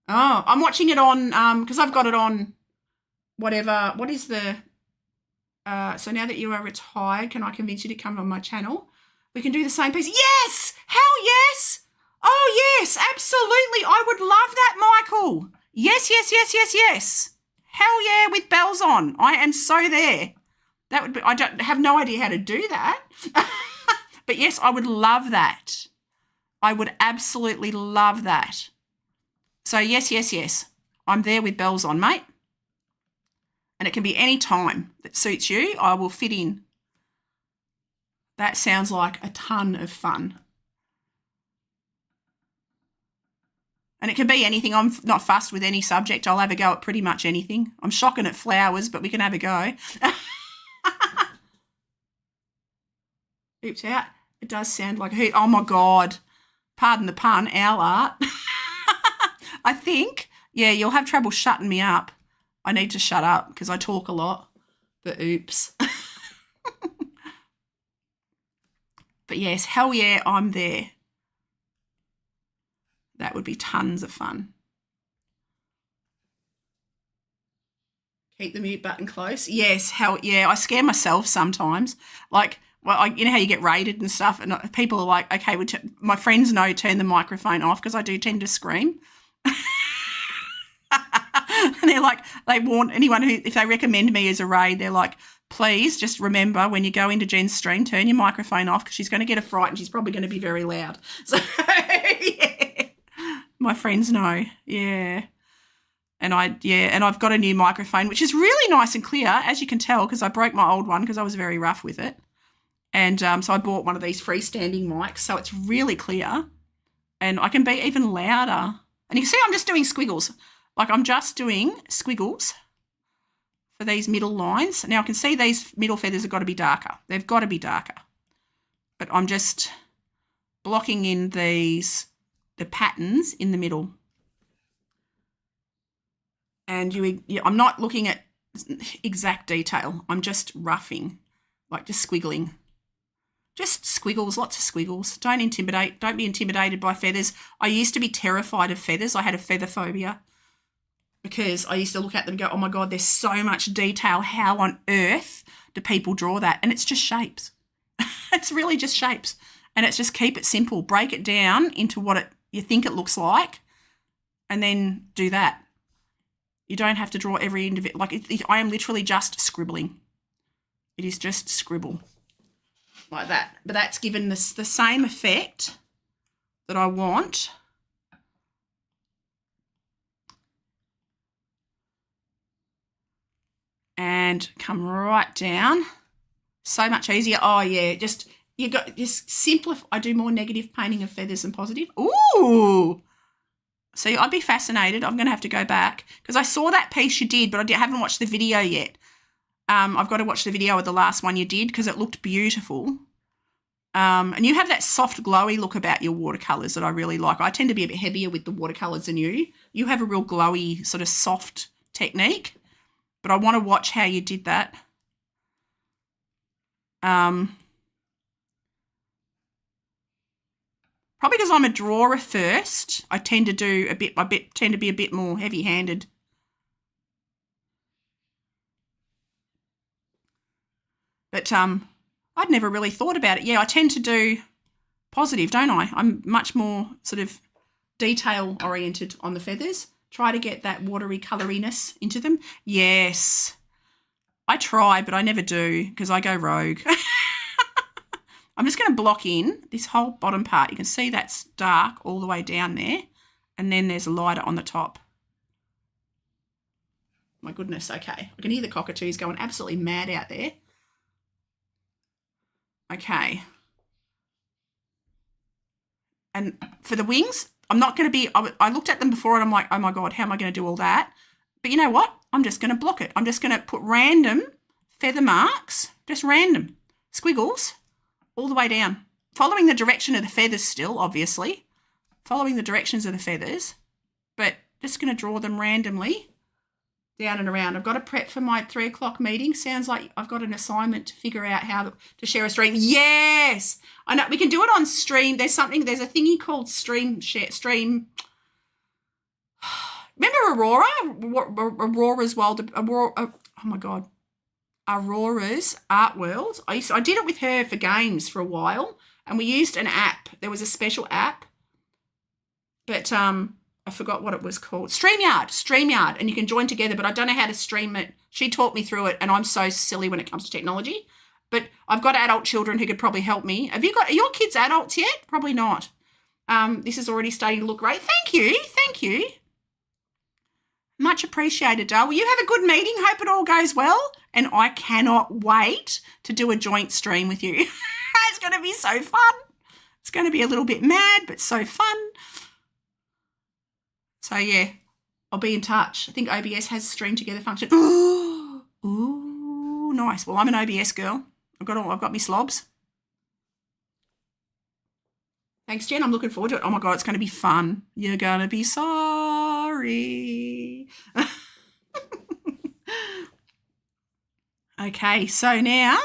Oh, I'm watching it on, because I've got it on whatever. What is the, so now that you are retired, can I convince you to come on my channel? We can do the same piece. Yes! Hell yes! Oh, yes, absolutely. I would love that, Michael. Yes, yes, yes, yes, yes. Hell yeah, with bells on. I am so there. That would be, I don't have no idea how to do that. But yes, I would love that. I would absolutely love that. So yes, yes, yes. I'm there with bells on, mate. And it can be any time that suits you. I will fit in. That sounds like a ton of fun. And it can be anything. I'm not fussed with any subject. I'll have a go at pretty much anything. I'm shocking at flowers, but we can have a go. Oops, out. It does sound like a hoot. Oh, my God. Pardon the pun, owl art. I think, yeah, you'll have trouble shutting me up. I need to shut up because I talk a lot. But oops. But yes, hell yeah, I'm there. That would be tons of fun. Keep the mute button close. Yes, hell yeah. I scare myself sometimes. Like, well, you know how you get rated and stuff, and people are like, okay, my friends know turn the microphone off because I do tend to scream. And they're like, they warn anyone who, if they recommend me as a raid, they're like, please just remember when you go into Jen's stream, turn your microphone off because she's going to get a fright and she's probably going to be very loud. So, yeah. My friends know, yeah. And I've got a new microphone, which is really nice and clear, as you can tell, because I broke my old one because I was very rough with it. And so I bought one of these freestanding mics, so it's really clear. And I can be even louder. And you can see I'm just doing squiggles. Like I'm just doing squiggles for these middle lines. Now I can see these middle feathers have got to be darker. They've got to be darker. But I'm just blocking in the patterns in the middle. And I'm not looking at exact detail. I'm just roughing, like just squiggling. Just squiggles, lots of squiggles. Don't be intimidated by feathers. I used to be terrified of feathers. I had a feather phobia because I used to look at them and go, oh my God, there's so much detail. How on earth do people draw that? And it's just shapes. It's really just shapes. And it's just keep it simple. Break it down into what you think it looks like and then do that. You don't have to draw every individual. I am literally just scribbling. It is just scribble like that. But that's given this the same effect that I want. And come right down. So much easier. Oh, yeah, just simplify. I do more negative painting of feathers than positive. Ooh. See, I'd be fascinated. I'm going to have to go back because I saw that piece you did, but I haven't watched the video yet. I've got to watch the video of the last one you did because it looked beautiful. And you have that soft, glowy look about your watercolours that I really like. I tend to be a bit heavier with the watercolours than you. You have a real glowy, sort of soft technique, but I want to watch how you did that. Probably because I'm a drawer first, I tend to be a bit more heavy-handed. But I'd never really thought about it. Yeah, I tend to do positive, don't I? I'm much more sort of detail-oriented on the feathers. Try to get that watery colouriness into them. Yes. I try, but I never do because I go rogue. I'm just going to block in this whole bottom part. You can see that's dark all the way down there, and then there's a lighter on the top. My goodness, okay. I can hear the cockatoos going absolutely mad out there. Okay. And for the wings, I'm not going to be, I looked at them before and I'm like, oh my God, how am I going to do all that? But you know what? I'm just going to block it. I'm just going to put random feather marks, just random squiggles all the way down, following the direction of the feathers still, obviously, following the directions of the feathers, but just going to draw them randomly down and around. I've got to prep for my 3 o'clock meeting. Sounds like I've got an assignment to figure out how to share a stream. Yes, I know we can do it on stream. There's a thingy called stream. Remember Aurora's World? Oh my God. Aurora's Art World. I did it with her for games for a while, and we used an app. There was a special app, but I forgot what it was called. StreamYard, and you can join together, but I don't know how to stream it. She taught me through it, and I'm so silly when it comes to technology. But I've got adult children who could probably help me. Are your kids adults yet? Probably not. This is already starting to look great. Thank you. Much appreciated, Dale. Will you have a good meeting? Hope it all goes well. And I cannot wait to do a joint stream with you. It's going to be so fun. It's going to be a little bit mad, but so fun. So, yeah, I'll be in touch. I think OBS has a stream together function. Ooh, nice. Well, I'm an OBS girl. I've got my slobs. Thanks, Jen. I'm looking forward to it. Oh, my God, it's going to be fun. You're going to be sorry. Okay, so now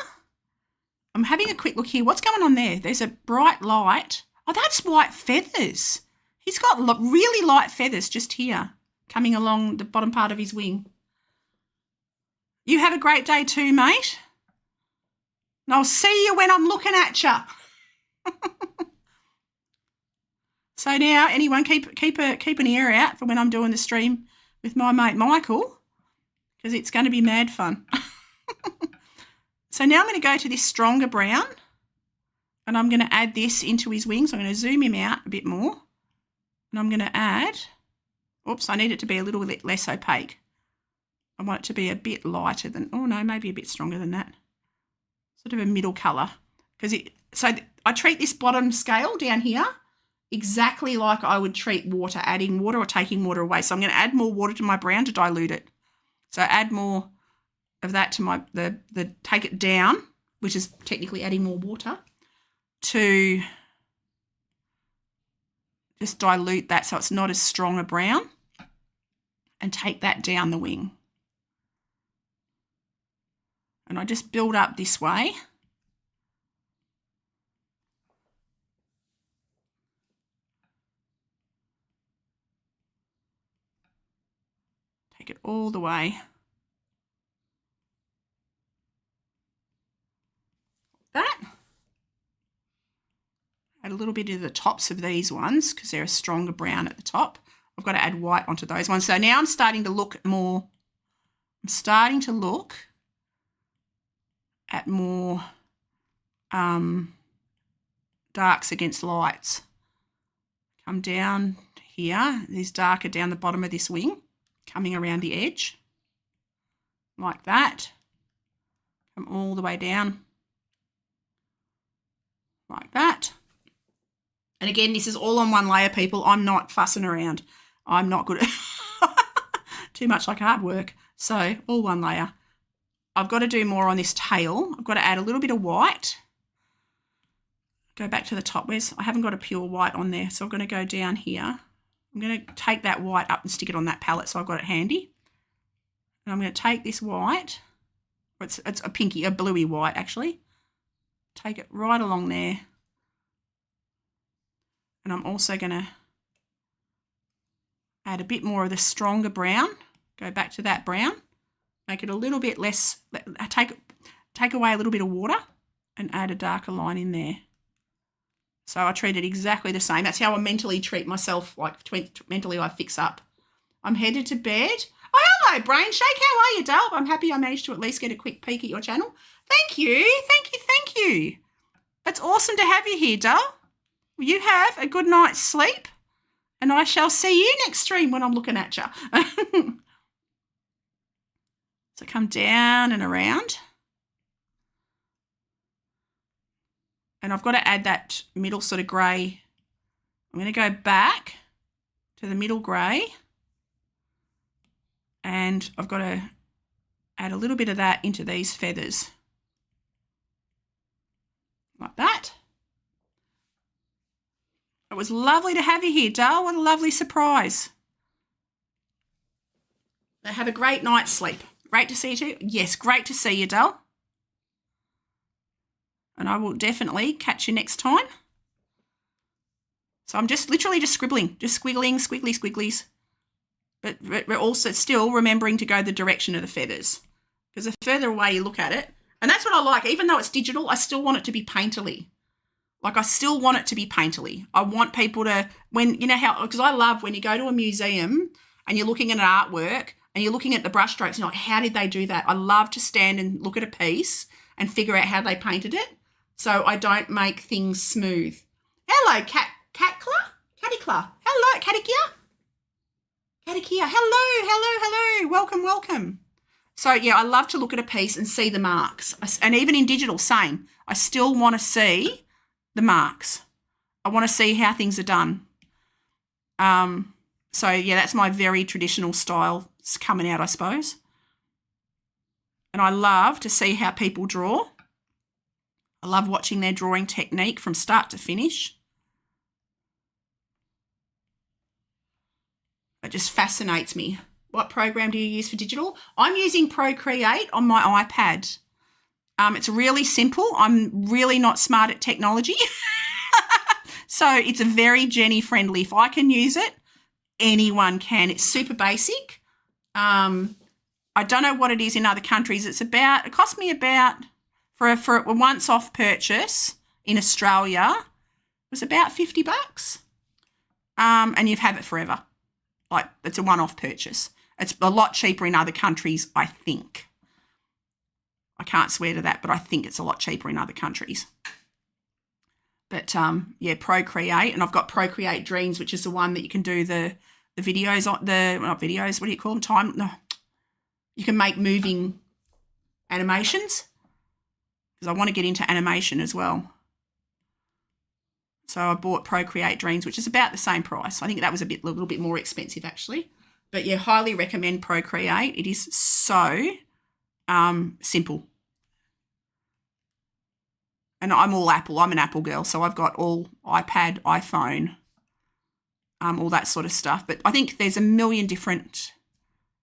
I'm having a quick look here. What's going on there? There's a bright light. Oh, that's white feathers. He's got really light feathers just here coming along the bottom part of his wing. You have a great day too, mate. And I'll see you when I'm looking at you. So now, anyone keep an ear out for when I'm doing the stream with my mate Michael, because it's going to be mad fun. So now I'm going to go to this stronger brown, and I'm going to add this into his wings. I'm going to zoom him out a bit more, and I'm going to add, oops, I need it to be a little bit less opaque. I want it to be a bit lighter than, oh no, maybe a bit stronger than that. Sort of a middle colour. So I treat this bottom scale down here exactly like I would treat water, adding water or taking water away. So I'm going to add more water to my brown to dilute it. So add more of that to the take it down, which is technically adding more water, to just dilute that so it's not as strong a brown, and take that down the wing. And I just build up this way. Take it all the way. That. Add a little bit of the tops of these ones because they're a stronger brown at the top. I've got to add white onto those ones. So now I'm starting to look more, at more darks against lights. Come down here, there's darker down the bottom of this wing, coming around the edge, like that. Come all the way down, like that. And again, this is all on one layer, people. I'm not fussing around. I'm not good at too much like hard work. So all one layer. I've got to do more on this tail. I've got to add a little bit of white. Go back to the top. I haven't got a pure white on there, so I'm going to go down here. I'm going to take that white up and stick it on that palette so I've got it handy. And I'm going to take this white. It's a pinky, a bluey white actually. Take it right along there. And I'm also going to add a bit more of the stronger brown. Go back to that brown. Make it a little bit less, take away a little bit of water and add a darker line in there. So I treat it exactly the same. That's how I mentally treat myself, like mentally I fix up. I'm headed to bed. Oh, hello, Brain Shake. How are you, Dale? I'm happy I managed to at least get a quick peek at your channel. Thank you. Thank you. Thank you. It's awesome to have you here, Dale. You have a good night's sleep, and I shall see you next stream when I'm looking at you. So come down and around. And I've got to add that middle sort of grey. I'm going to go back to the middle grey, and I've got to add a little bit of that into these feathers. Like that. It was lovely to have you here, Dale. What a lovely surprise. Now have a great night's sleep. Great to see you too. Yes, great to see you, Dale. And I will definitely catch you next time. So I'm just literally just scribbling, just squiggling, squiggly squigglies. But we're also still remembering to go the direction of the feathers. Because the further away you look at it, and that's what I like, even though it's digital, I still want it to be painterly. Like I still want it to be painterly. I want people to, when, you know how, because I love when you go to a museum and you're looking at an artwork and you're looking at the brush strokes and you're like, how did they do that? I love to stand and look at a piece and figure out how they painted it. So I don't make things smooth. Hello, Caticla. Hello, Catikia. Hello. Welcome. So, yeah, I love to look at a piece and see the marks. And even in digital, same. I still want to see the marks. I want to see how things are done. So, yeah, that's my very traditional style coming out, I suppose. And I love to see how people draw. I love watching their drawing technique from start to finish. It just fascinates me. What program do you use for digital? I'm using Procreate on my iPad. It's really simple. I'm really not smart at technology. So it's a very Jenny-friendly. If I can use it, anyone can. It's super basic. I don't know what it is in other countries. It cost me about, for a once-off purchase in Australia, it was about $50. And you have it forever. Like, it's a one-off purchase. It's a lot cheaper in other countries, I think. I can't swear to that, but I think it's a lot cheaper in other countries. But, yeah, Procreate. And I've got Procreate Dreams, which is the one that you can do the videos on, not videos, what do you call them? You can make moving animations. Because I want to get into animation as well. So I bought Procreate Dreams, which is about the same price. I think that was a little bit more expensive actually. But yeah, highly recommend Procreate. It is so simple. And I'm all Apple. I'm an Apple girl, so I've got all iPad, iPhone, all that sort of stuff. But I think there's a million different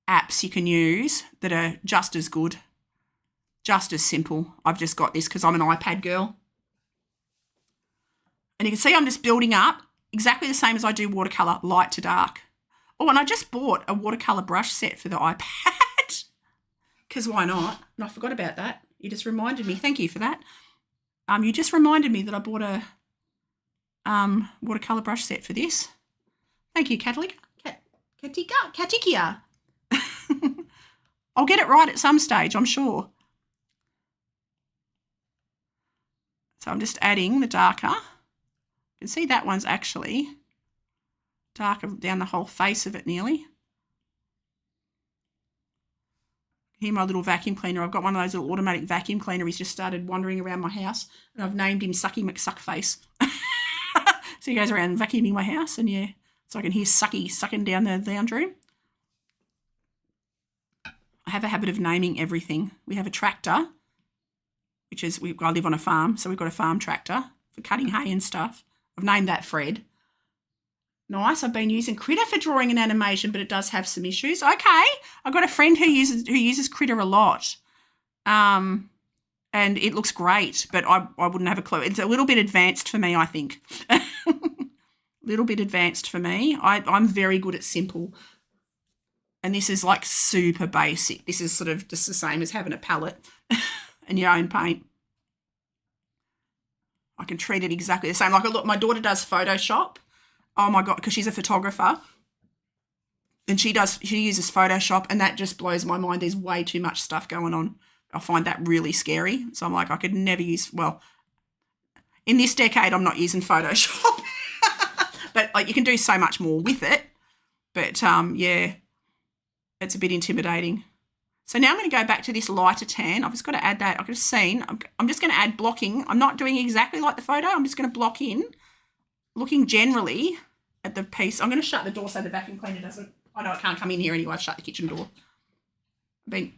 apps you can use that are just as good, just as simple. I've just got this because I'm an iPad girl. And you can see I'm just building up exactly the same as I do watercolour, light to dark. Oh, and I just bought a watercolour brush set for the iPad because why not? And I forgot about that. You just reminded me. Thank you for that. You just reminded me that I bought a watercolour brush set for this. Thank you, Katika. I'll get it right at some stage, I'm sure. So I'm just adding the darker. You can see that one's actually darker down the whole face of it nearly. Hear my little vacuum cleaner. I've got one of those little automatic vacuum cleaner. He's just started wandering around my house and I've named him Sucky McSuckface. So he goes around vacuuming my house and yeah, so I can hear Sucky sucking down the lounge room. I have a habit of naming everything. We have a tractor, which is, I live on a farm, so we've got a farm tractor for cutting hay and stuff. I've named that Fred. Nice. I've been using Critter for drawing and animation, but it does have some issues. Okay. I've got a friend who uses Critter a lot. And it looks great, but I wouldn't have a clue. It's a little bit advanced for me, I think. A little bit advanced for me. I'm very good at simple. And this is like super basic. This is sort of just the same as having a palette and your own paint. I can treat it exactly the same. Like, look, my daughter does Photoshop. Oh my God, because she's a photographer. And she uses Photoshop, and that just blows my mind. There's way too much stuff going on. I find that really scary. So I'm like, I could never use, well, in this decade, I'm not using Photoshop. But like, you can do so much more with it. But yeah, it's a bit intimidating. So now I'm going to go back to this lighter tan. I've just got to add that. I've just seen, I'm just going to add blocking. I'm not doing exactly like the photo. I'm just going to block in, looking generally at the piece. I'm going to shut the door so the vacuum cleaner doesn't, I know it can't come in here anyway. I've shut the kitchen door. I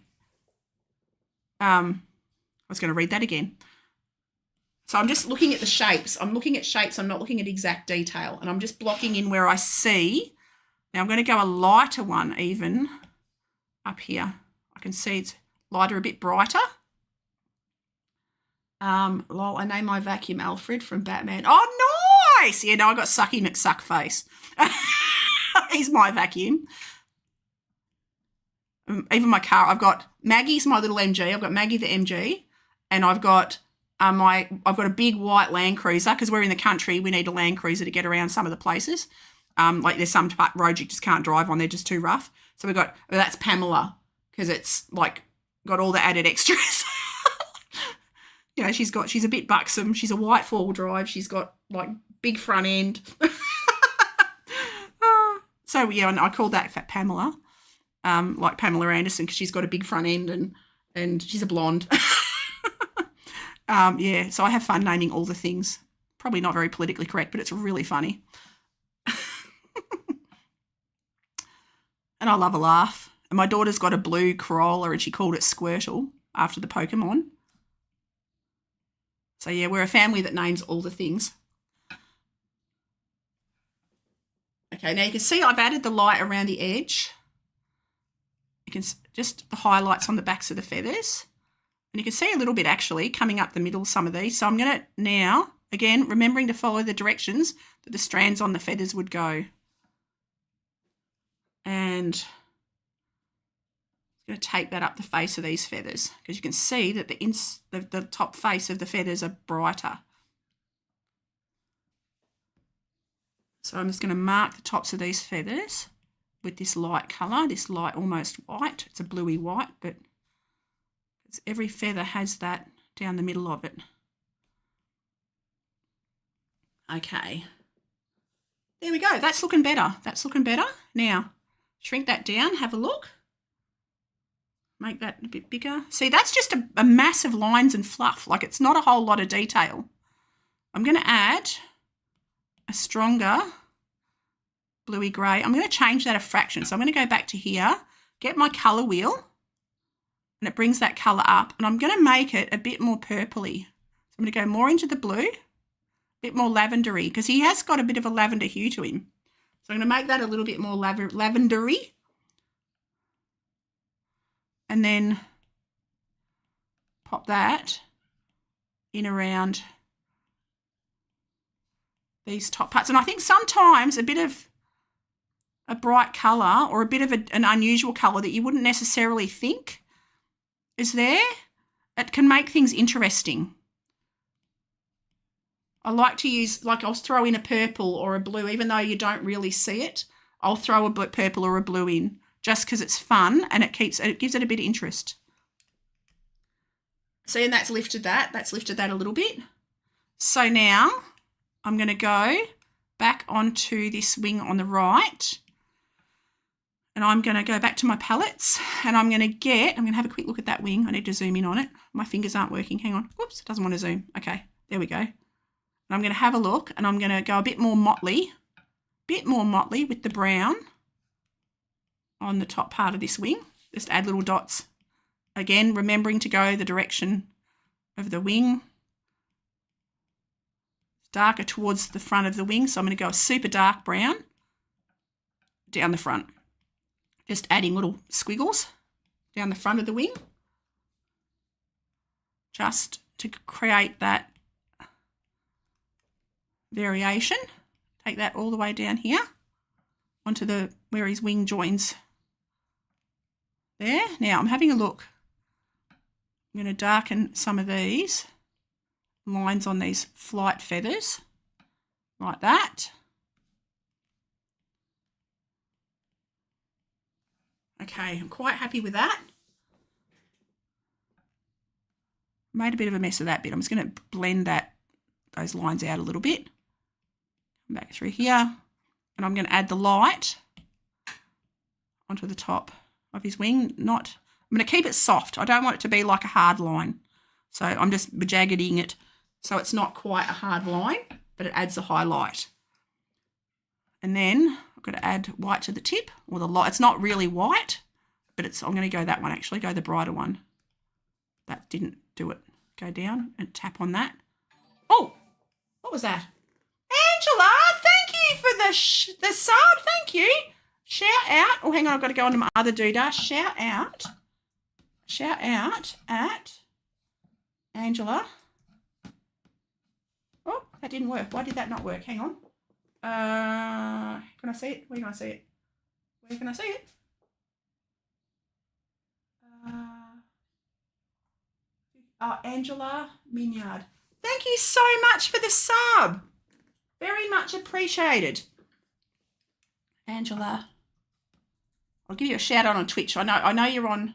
was going to read that again. So I'm just looking at the shapes. I'm looking at shapes. I'm not looking at exact detail. And I'm just blocking in where I see. Now I'm going to go a lighter one even up here. I can see it's lighter, a bit brighter. Lol, I named my vacuum Alfred from Batman. Oh, nice. Yeah, no, I got Sucky McSuckface. He's my vacuum. Even my car, I've got Maggie's my little MG. I've got Maggie the MG, and I've got I've got a big white Land Cruiser because we're in the country. We need a Land Cruiser to get around some of the places. Like there's some roads you just can't drive on; they're just too rough. So we've got that's Pamela because it's like got all the added extras. You know, she's a bit buxom. She's a white 4-wheel drive. She's got like big front end. So yeah, and I called that Fat Pamela. Like Pamela Anderson because she's got a big front end and she's a blonde. Yeah, so I have fun naming all the things. Probably not very politically correct, but it's really funny. And I love a laugh. And my daughter's got a blue Corolla and she called it Squirtle after the Pokemon. So yeah, we're a family that names all the things. Okay, now you can see I've added the light around the edge. You can just the highlights on the backs of the feathers. And you can see a little bit actually coming up the middle, some of these. So I'm going to now, again, remembering to follow the directions that the strands on the feathers would go. And I'm going to take that up the face of these feathers because you can see that the top face of the feathers are brighter. So I'm just going to mark the tops of these feathers with this light colour, this light almost white. It's a bluey white, but every feather has that down the middle of it. Okay. There we go. That's looking better. That's looking better. Now, shrink that down. Have a look. Make that a bit bigger. See, that's just a mass of lines and fluff. Like it's not a whole lot of detail. I'm going to add a stronger bluey grey. I'm going to change that a fraction. So I'm going to go back to here, get my colour wheel, and it brings that colour up. And I'm going to make it a bit more purpley. So I'm going to go more into the blue, a bit more lavendery, because he has got a bit of a lavender hue to him. So I'm going to make that a little bit more lavendery. And then pop that in around these top parts. And I think sometimes a bit of a bright colour or a bit of an unusual colour that you wouldn't necessarily think is there, it can make things interesting. I like to use, like I'll throw in a purple or a blue, even though you don't really see it. I'll throw a purple or a blue in just because it's fun and it gives it a bit of interest. See, and that's lifted that a little bit. So now I'm going to go back onto this wing on the right and I'm going to go back to my palettes and I'm going to have a quick look at that wing. I need to zoom in on it. My fingers aren't working. Hang on. Whoops, it doesn't want to zoom. Okay, there we go. And I'm going to have a look and I'm going to go a bit more motley with the brown on the top part of this wing. Just add little dots. Again, remembering to go the direction of the wing. Darker towards the front of the wing, so I'm going to go a super dark brown down the front. Just adding little squiggles down the front of the wing just to create that variation. Take that all the way down here onto where his wing joins there. Now I'm having a look. I'm going to darken some of these lines on these flight feathers like that. Okay, I'm quite happy with that. Made a bit of a mess of that bit. I'm just going to blend those lines out a little bit. Back through here, and I'm going to add the light onto the top of his wing. I'm going to keep it soft. I don't want it to be like a hard line, so I'm just jaggeding it so it's not quite a hard line, but it adds a highlight. And then I've got to add white to the tip, or the light. It's not really white, but I'm going to go that one actually. Go the brighter one. That didn't do it. Go down and tap on that. Oh, what was that? Angela, thank you for the sub. Thank you. Shout out. Oh, hang on. I've got to go on to my other doodah. Shout out at Angela. Oh, that didn't work. Why did that not work? Hang on. Can I see it? Where can I see it? Where can I see it? Angela Mignard. Thank you so much for the sub. Very much appreciated. Angela. I'll give you a shout out on Twitch. I know you're on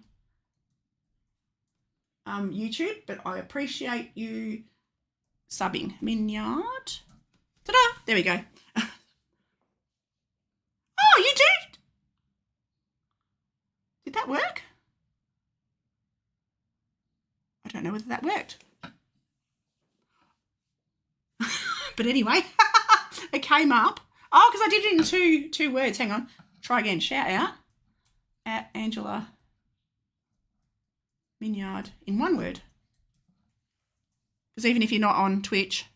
YouTube, but I appreciate you subbing. Mignard. Ta-da! There we go. Oh, you did? Did that work? I don't know whether that worked. But anyway, it came up. Oh, because I did it in two words. Hang on. Try again. Shout out at Angela Mignard in one word. Because even if you're not on Twitch,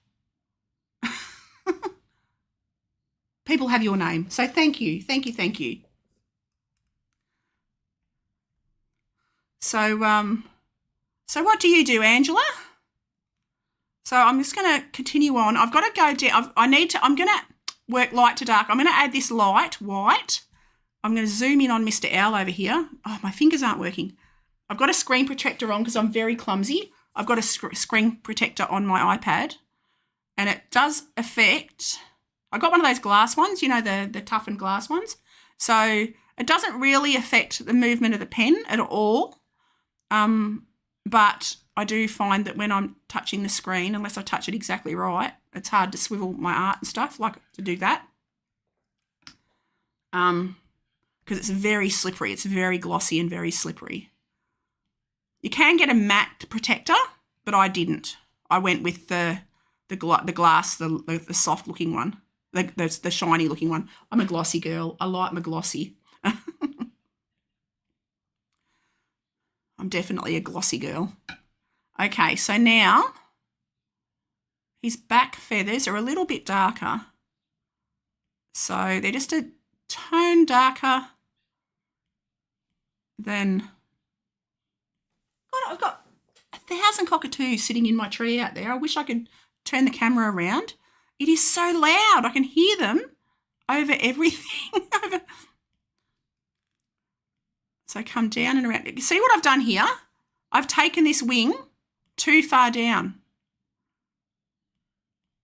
people have your name. So thank you. Thank you. Thank you. So what do you do, Angela? So I'm just going to continue on. I've got to go down. I'm going to work light to dark. I'm going to add this light, white. I'm going to zoom in on Mr. Owl over here. Oh, my fingers aren't working. I've got a screen protector on because I'm very clumsy. I've got a screen protector on my iPad and it does affect, I got one of those glass ones, you know, the toughened glass ones. So it doesn't really affect the movement of the pen at all. But I do find that when I'm touching the screen, unless I touch it exactly right, it's hard to swivel my art and stuff, like to do that. Because it's very slippery. It's very glossy and very slippery. You can get a matte protector, but I didn't. I went with the glass, the soft looking one, the shiny looking one. I'm a glossy girl. I like my glossy. I'm definitely a glossy girl. Okay, so now his back feathers are a little bit darker. So they're just a tone darker than... God, I've got 1,000 cockatoos sitting in my tree out there. I wish I could turn the camera around. It is so loud. I can hear them over everything, So come down and around. You see what I've done here? I've taken this wing too far down.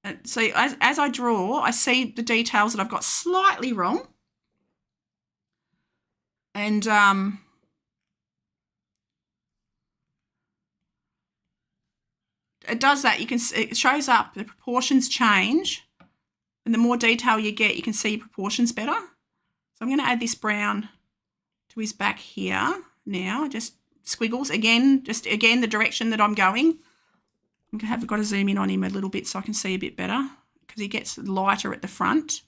And so as I draw, I see the details that I've got slightly wrong. And it does that. You can see, it shows up, the proportions change. And the more detail you get, you can see proportions better. So I'm going to add this brown to his back here now, just squiggles. Again, the direction that I'm going. I've got to zoom in on him a little bit so I can see a bit better because he gets lighter at the front.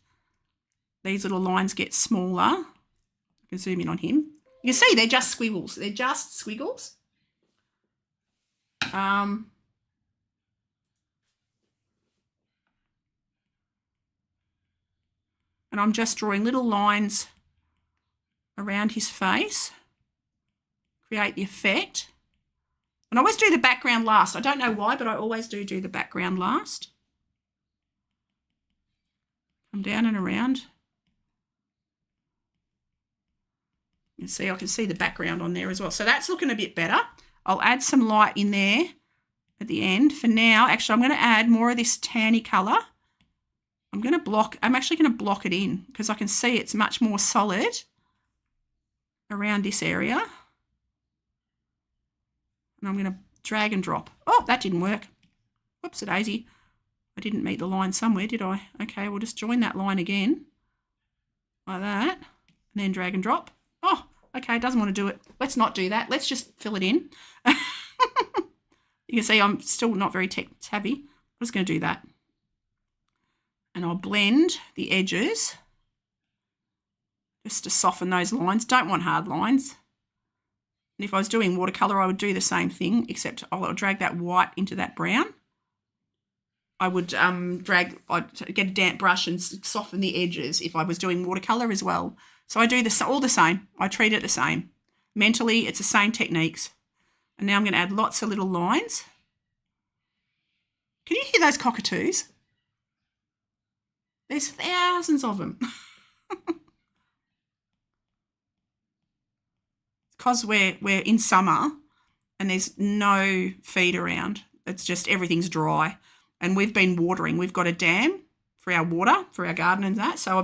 These little lines get smaller. I can zoom in on him. You can see they're just squiggles. They're just squiggles. And I'm just drawing little lines around his face, create the effect. And I always do the background last. I don't know why, but I always do the background last. Come down and around. You see, I can see the background on there as well. So that's looking a bit better. I'll add some light in there at the end. For now, actually, I'm going to add more of this tanny colour. I'm actually going to block it in because I can see it's much more solid around this area. And I'm going to drag and drop. Oh, that didn't work. Whoops-a-daisy. I didn't meet the line somewhere, did I? Okay, we'll just join that line again. Like that. And then drag and drop. Oh, okay, it doesn't want to do it. Let's not do that. Let's just fill it in. You can see I'm still not very tech savvy. I'm just going to do that. And I'll blend the edges just to soften those lines. Don't want hard lines. And if I was doing watercolour, I would do the same thing, except I'll drag that white into that brown. I would I'd get a damp brush and soften the edges if I was doing watercolour as well. So I do this all the same. I treat it the same. Mentally, it's the same techniques. And now I'm going to add lots of little lines. Can you hear those cockatoos? There's thousands of them. Because we're in summer and there's no feed around. It's just everything's dry. And we've been watering. We've got a dam for our water, for our garden and that. So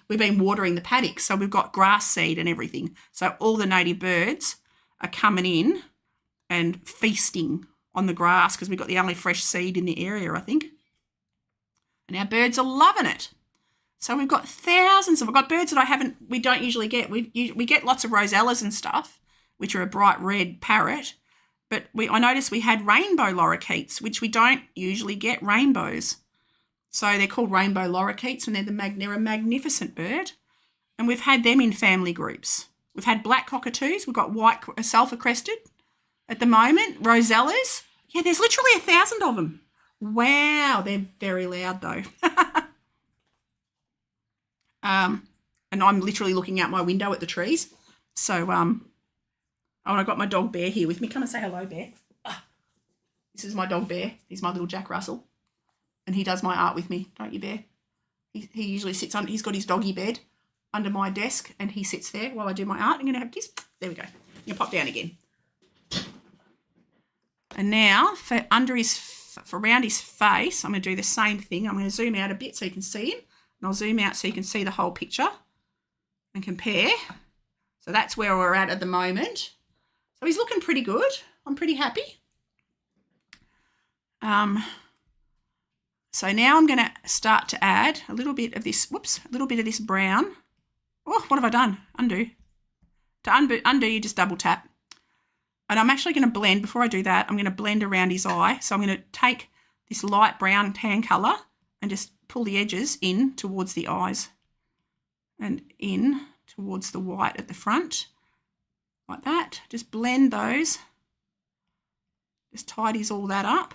we've been watering the paddocks. So we've got grass seed and everything. So all the native birds are coming in and feasting on the grass because we've got the only fresh seed in the area, I think. And our birds are loving it. So we've got thousands we've got birds that we don't usually get. We get lots of rosellas and stuff, which are a bright red parrot. But I noticed we had rainbow lorikeets, which we don't usually get rainbows. So they're called rainbow lorikeets, and they're a magnificent bird. And we've had them in family groups. We've had black cockatoos. We've got white sulphur-crested at the moment. Rosellas. Yeah, there's literally 1,000 of them. Wow, they're very loud though. And I'm literally looking out my window at the trees. So, I've got my dog Bear here with me. Come and say hello, Bear. This is my dog Bear. He's my little Jack Russell. And he does my art with me, don't you, Bear? He usually sits on, he's got his doggy bed under my desk and he sits there while I do my art. I'm going to have a kiss. There we go. I'm going to pop down again. And now, for around his face, I'm going to do the same thing. I'm going to zoom out a bit so you can see him. And I'll zoom out so you can see the whole picture and compare. So that's where we're at the moment. So he's looking pretty good. I'm pretty happy. So now I'm going to start to add a little bit of this, brown. Oh, what have I done? Undo. To undo, you just double tap. And I'm actually going to blend, before I do that, I'm going to blend around his eye. So I'm going to take this light brown tan colour and just pull the edges in towards the eyes and in towards the white at the front, like that. Just blend those. Just tidies all that up.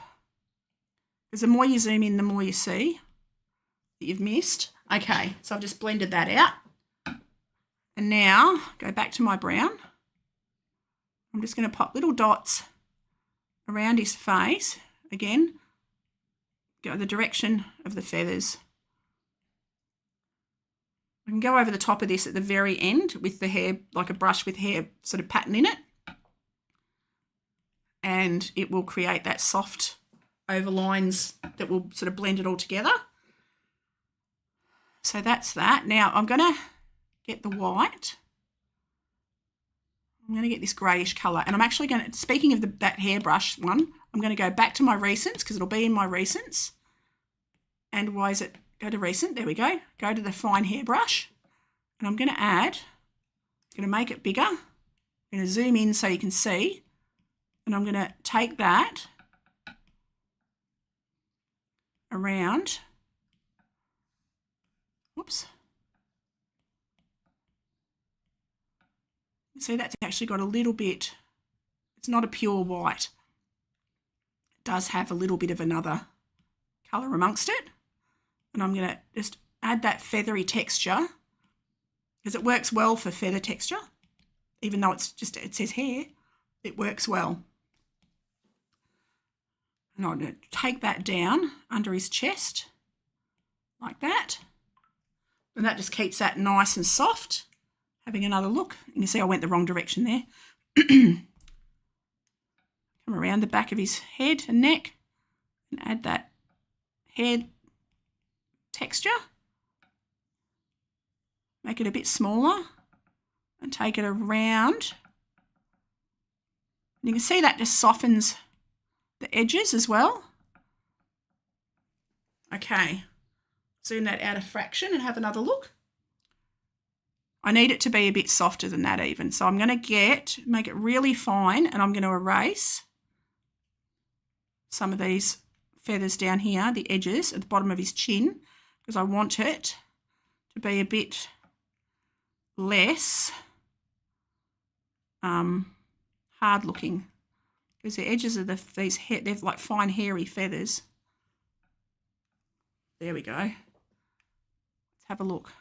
Because the more you zoom in, the more you see that you've missed. Okay, so I've just blended that out. And now, go back to my brown. I'm just going to pop little dots around his face. Again, go the direction of the feathers. I can go over the top of this at the very end with the hair, like a brush with hair sort of pattern in it. And it will create that soft overlines that will sort of blend it all together. So that's that. Now I'm going to get the white. I'm going to get this greyish colour. And I'm actually going to, speaking of that hairbrush one, I'm going to go back to my recents because it'll be in my recents. And why is it? Go to recent. There we go. Go to the fine hairbrush. And I'm going to add, I'm going to make it bigger. I'm going to zoom in so you can see. And I'm going to take that around. Whoops. See, that's actually got a little bit, it's not a pure white. It does have a little bit of another colour amongst it. And I'm going to just add that feathery texture because it works well for feather texture. Even though it's just, it says hair, it works well. And I'm going to take that down under his chest like that. And that just keeps that nice and soft. Having another look. You can see I went the wrong direction there. Come around the back of his head and neck and add that hair texture. Make it a bit smaller and take it around. And you can see that just softens the edges as well. Okay, zoom that out a fraction and have another look. I need it to be a bit softer than that even. So I'm going to make it really fine and I'm going to erase some of these feathers down here, the edges at the bottom of his chin, because I want it to be a bit less hard looking. Because the edges of they're like fine hairy feathers. There we go. Let's have a look.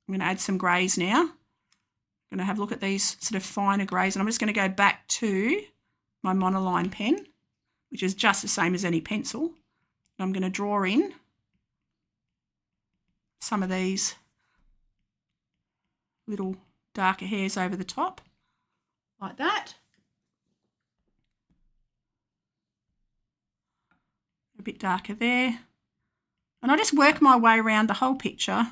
I'm going to add some greys now. I'm going to have a look at these sort of finer greys, and I'm just going to go back to my monoline pen, which is just the same as any pencil. And I'm going to draw in some of these little darker hairs over the top, like that. A bit darker there. And I just work my way around the whole picture.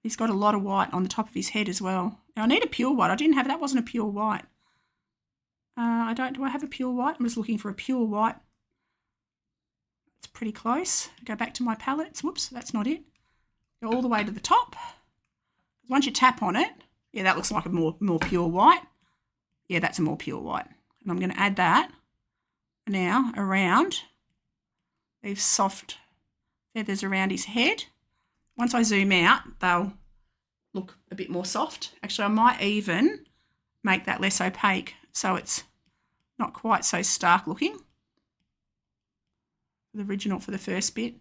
He's got a lot of white on the top of his head as well. Now I need a pure white. I didn't have, that wasn't a pure white. Do I have a pure white? I'm just looking for a pure white. It's pretty close. Go back to my palettes. Whoops, that's not it. Go all the way to the top. Once you tap on it, yeah, that looks like a more pure white. Yeah, that's a more pure white. And I'm going to add that now around these soft feathers around his head. Once I zoom out, they'll look a bit more soft. Actually, I might even make that less opaque so it's not quite so stark looking. The original for the first bit.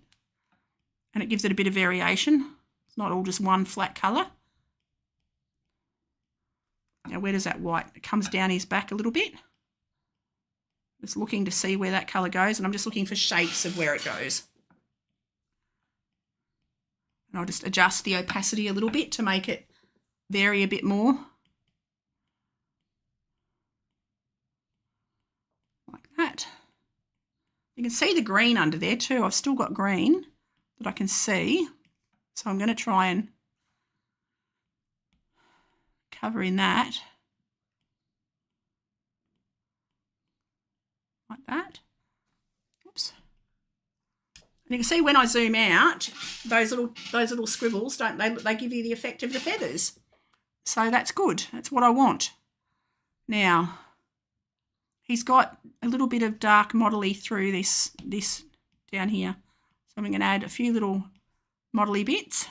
And it gives it a bit of variation. It's not all just one flat colour. Now, where does that white? It comes down his back a little bit. Just looking to see where that colour goes, and I'm just looking for shapes of where it goes. And I'll just adjust the opacity a little bit to make it vary a bit more. Like that. You can see the green under there too. I've still got green that I can see. So I'm going to try and cover in that. Like that. Oops. And you can see when I zoom out, those little scribbles, don't they give you the effect of the feathers. So that's good. That's what I want. Now, he's got a little bit of dark modelly through this down here. So I'm going to add a few little modelly bits.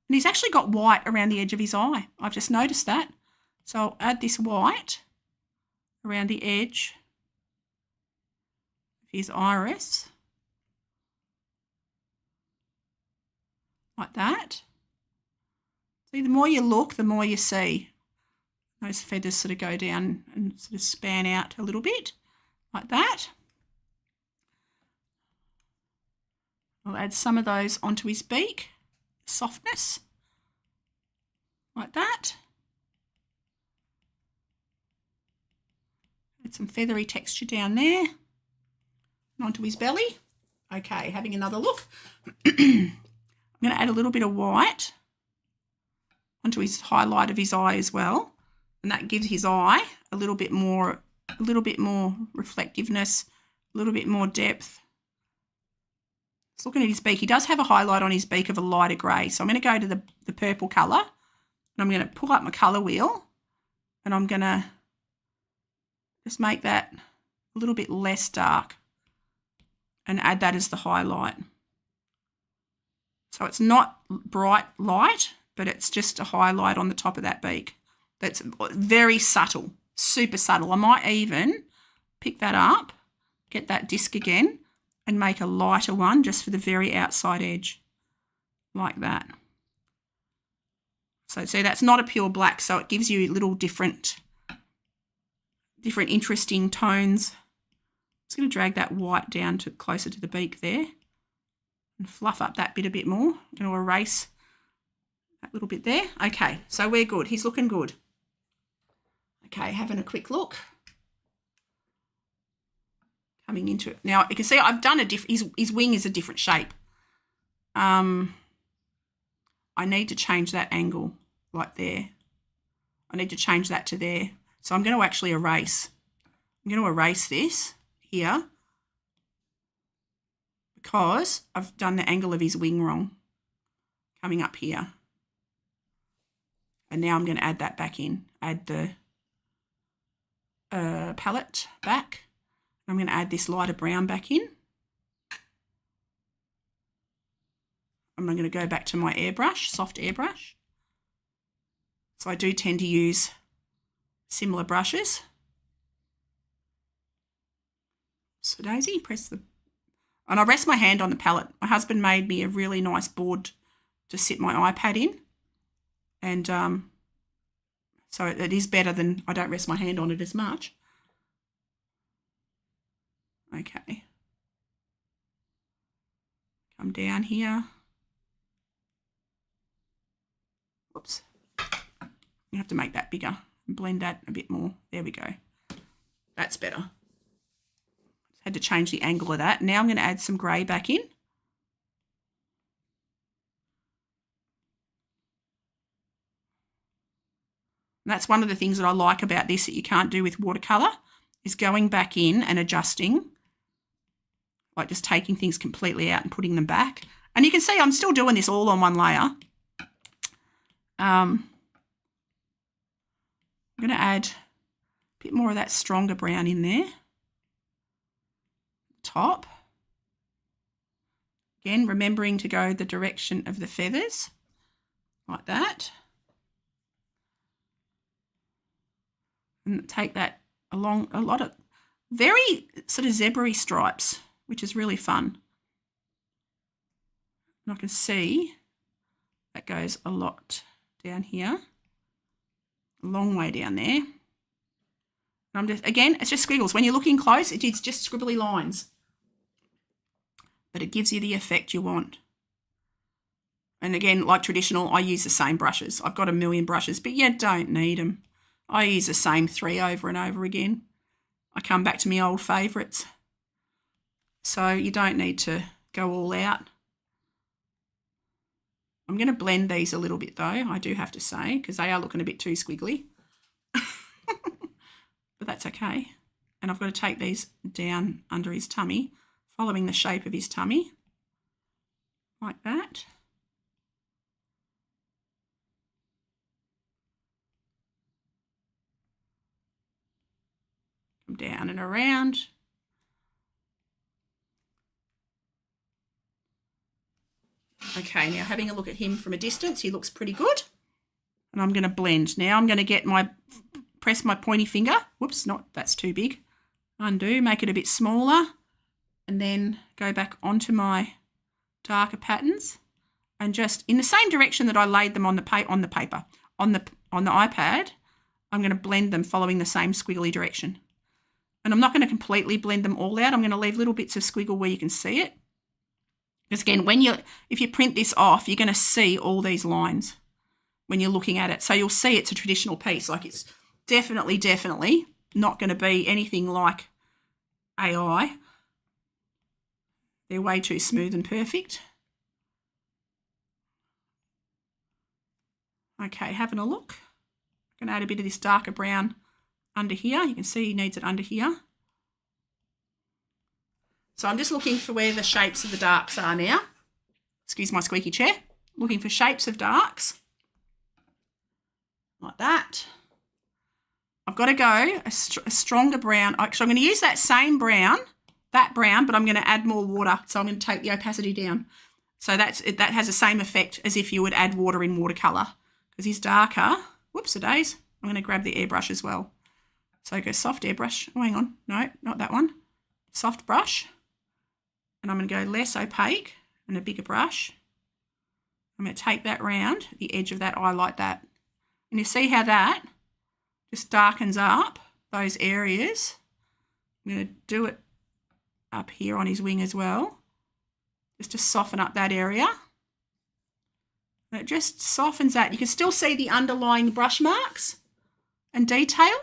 And he's actually got white around the edge of his eye. I've just noticed that. So I'll add this white around the edge of his iris. Like that. See, the more you look, the more you see. Those feathers sort of go down and sort of span out a little bit. Like that. I'll add some of those onto his beak, softness, like that. Add some feathery texture down there and onto his belly. Okay, having another look. I'm going to add a little bit of white onto his highlight of his eye as well, and that gives his eye a little bit more reflectiveness, a little bit more depth. Just looking at his beak, he does have a highlight on his beak of a lighter grey. So I'm going to go to the purple colour, and I'm going to pull up my colour wheel, and I'm going to just make that a little bit less dark and add that as the highlight. So it's not bright light, but it's just a highlight on the top of that beak. That's very subtle, super subtle. I might even pick that up, get that disc again, and make a lighter one just for the very outside edge, like that. So see, that's not a pure black, so it gives you little different interesting tones. I'm just going to drag that white down to closer to the beak there and fluff up that bit a bit more. I'm going to erase that little bit there. Okay, so we're good. He's looking good. Okay, having a quick look. Coming into it. Now, you can see I've done his wing is a different shape. I need to change that angle like there. I need to change that to there. So I'm going to actually erase. I'm going to erase this here because I've done the angle of his wing wrong, coming up here. And now I'm going to add that back in. Add the palette back. I'm going to add this lighter brown back in. I'm going to go back to my airbrush, soft airbrush. So I do tend to use similar brushes. So Daisy, press the... And I rest my hand on the palette. My husband made me a really nice board to sit my iPad in. And so it is better than... I don't rest my hand on it as much. Okay. Come down here. Whoops. You have to make that bigger and blend that a bit more. There we go. That's better. Had to change the angle of that. Now I'm going to add some grey back in. And that's one of the things that I like about this that you can't do with watercolour, is going back in and adjusting, like just taking things completely out and putting them back. And you can see I'm still doing this all on one layer. I'm going to add a bit more of that stronger brown in there. Top. Again, remembering to go the direction of the feathers, like that. And take that along a lot of very sort of zebra-y stripes, which is really fun. And I can see that goes a lot down here, a long way down there. And I'm just, again, it's just squiggles. When you're looking close, it's just scribbly lines. But it gives you the effect you want. And again, like traditional, I use the same brushes. I've got a million brushes, but you don't need them. I use the same 3 over and over again. I come back to my old favourites. So you don't need to go all out. I'm going to blend these a little bit though, I do have to say, because they are looking a bit too squiggly. But that's okay. And I've got to take these down under his tummy, following the shape of his tummy, like that. Come down and around. Okay, now having a look at him from a distance, he looks pretty good. And I'm going to blend. Now I'm going to get press my pointy finger. Whoops, that's too big. Undo, make it a bit smaller. And then go back onto my darker patterns. And just in the same direction that I laid them on the paper, on the iPad, I'm going to blend them following the same squiggly direction. And I'm not going to completely blend them all out. I'm going to leave little bits of squiggle where you can see it. Because again, if you print this off, you're going to see all these lines when you're looking at it. So you'll see it's a traditional piece. Like it's definitely not going to be anything like AI. They're way too smooth and perfect. Okay, having a look. I'm going to add a bit of this darker brown under here. You can see he needs it under here. So I'm just looking for where the shapes of the darks are now. Excuse my squeaky chair. Looking for shapes of darks. Like that. I've got to go a stronger brown. Actually, I'm going to use that same brown, but I'm going to add more water. So I'm going to take the opacity down. So that has the same effect as if you would add water in watercolour. Because he's darker. Whoops-a-days. I'm going to grab the airbrush as well. So go soft airbrush. Oh, hang on. No, not that one. Soft brush. And I'm going to go less opaque and a bigger brush. I'm going to take that round the edge of that eye like that. And you see how that just darkens up those areas. I'm going to do it up here on his wing as well, just to soften up that area. And it just softens that. You can still see the underlying brush marks and detail,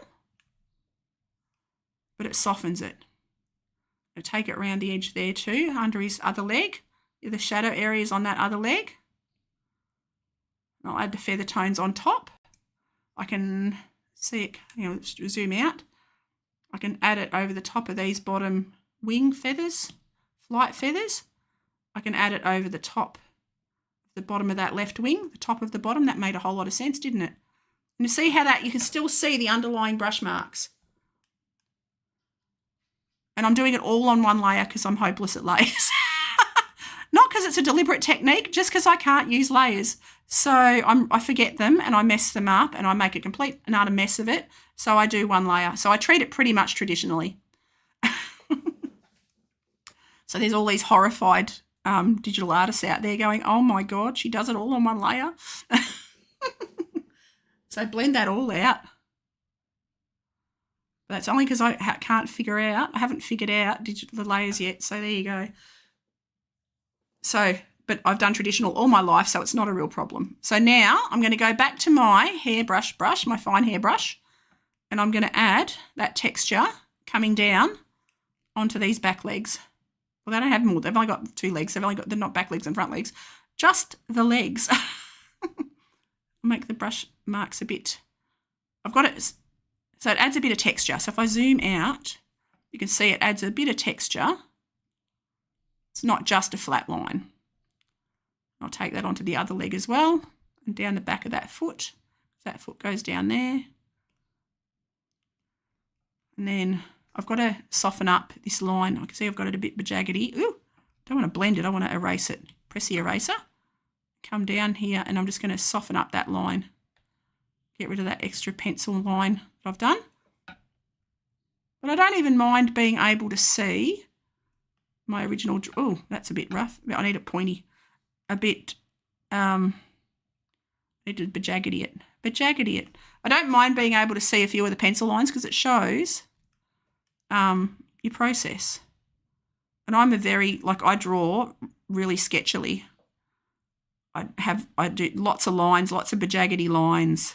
but it softens it. I'll take it around the edge there too, under his other leg, the shadow areas on that other leg. I'll add the feather tones on top. I can see it, let's zoom out. I can add it over the top of these bottom wing feathers, flight feathers. I can add it over the top, the bottom of that left wing, the top of the bottom. That made a whole lot of sense, didn't it? And you see how that, you can still see the underlying brush marks. And I'm doing it all on one layer because I'm hopeless at layers. Not because it's a deliberate technique, just because I can't use layers. So I forget them and I mess them up and I make a complete and utter mess of it. So I do one layer. So I treat it pretty much traditionally. So there's all these horrified digital artists out there going, oh my God, she does it all on one layer. So blend that all out. But that's only because I can't figure out, I haven't figured out the layers yet. So there you go. So, but I've done traditional all my life, so it's not a real problem. So now I'm going to go back to my hairbrush brush, my fine hairbrush, and I'm going to add that texture coming down onto these back legs. Well, they don't have more. They've only got two legs. They're not back legs and front legs, just the legs. Make the brush marks a bit. I've got it, so it adds a bit of texture. So if I zoom out, you can see it adds a bit of texture. It's not just a flat line. I'll take that onto the other leg as well and down the back of that foot. That foot goes down there. And then I've got to soften up this line. I can see I've got it a bit jaggedy. Ooh, don't want to blend it. I want to erase it. Press the eraser. Come down here and I'm just going to soften up that line. Get rid of that extra pencil line that I've done. But I don't even mind being able to see my original, oh, that's a bit rough. I need it pointy. A bit, I need to bejaggedy it. I don't mind being able to see a few of the pencil lines because it shows your process. And I'm I draw really sketchily. I do lots of lines, lots of bejaggedy lines.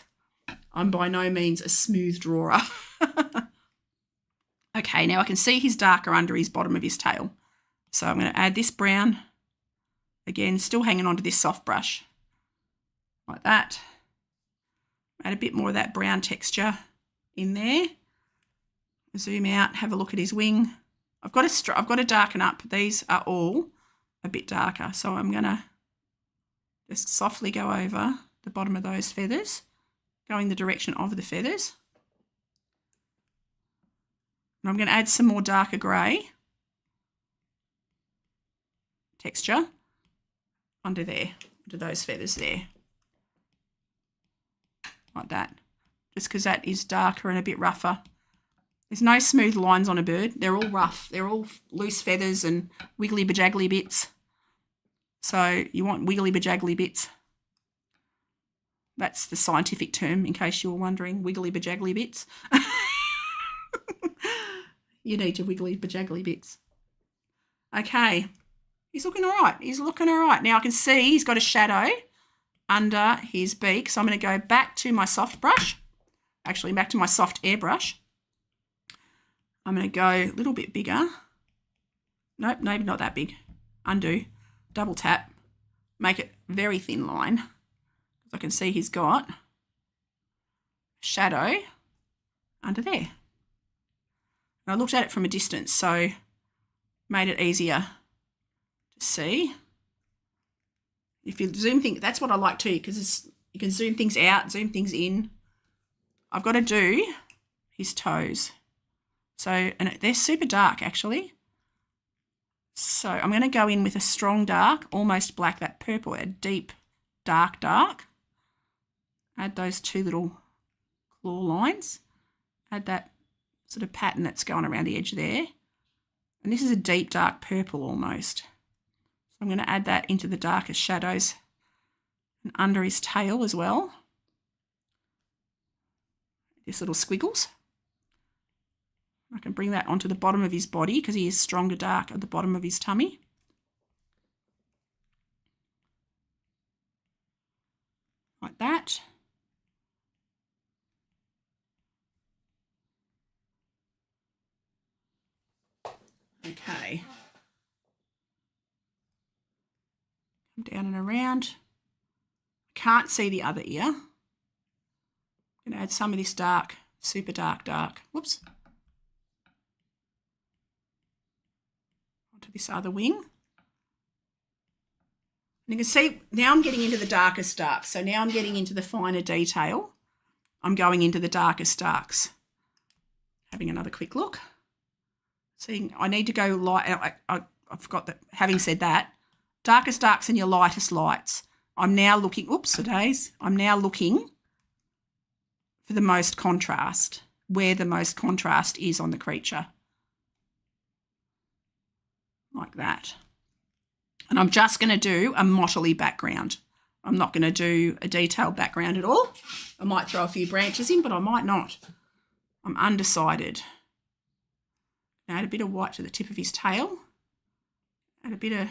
I'm by no means a smooth drawer. Okay, now I can see he's darker under his bottom of his tail. So I'm going to add this brown, again, still hanging onto this soft brush, like that. Add a bit more of that brown texture in there. Zoom out, have a look at his wing. I've got to darken up. These are all a bit darker, so I'm going to just softly go over the bottom of those feathers, going the direction of the feathers. And I'm going to add some more darker grey texture under those feathers there, like that, just because that is darker and a bit rougher. There's no smooth lines on a bird. They're all rough. They're all loose feathers and wiggly bejaggly bits. So you want wiggly bejaggly bits. That's the scientific term, in case you were wondering, wiggly bejaggly bits. You need your wiggly bejaggly bits. Okay. He's looking all right. He's looking all right. Now I can see he's got a shadow under his beak. So I'm going to go back to my soft brush, actually back to my soft airbrush. I'm going to go a little bit bigger. Nope, maybe not that big. Undo, double tap, make it very thin line. I can see he's got shadow under there. And I looked at it from a distance, so made it easier to see. If you zoom things, that's what I like too, because you can zoom things out, zoom things in. I've got to do his toes. So, and they're super dark actually. So I'm going to go in with a strong dark, almost black, that purple, a deep dark. Add those two little claw lines. Add that sort of pattern that's going around the edge there. And this is a deep dark purple almost. So I'm going to add that into the darkest shadows and under his tail as well. These little squiggles. I can bring that onto the bottom of his body because he is stronger dark at the bottom of his tummy. Like that. Okay. Come down and around. Can't see the other ear. I'm going to add some of this dark, super dark. Whoops. Onto this other wing. And you can see now I'm getting into the darkest darks. So now I'm getting into the finer detail. I'm going into the darkest darks. Having another quick look. Seeing I need to go light. I forgot that. Having said that, darkest darks and your lightest lights. I'm now looking. Oops, days. I'm now looking for the most contrast, where the most contrast is on the creature. Like that. And I'm just going to do a mottly background. I'm not going to do a detailed background at all. I might throw a few branches in, but I might not. I'm undecided. Add a bit of white to the tip of his tail. Add a bit of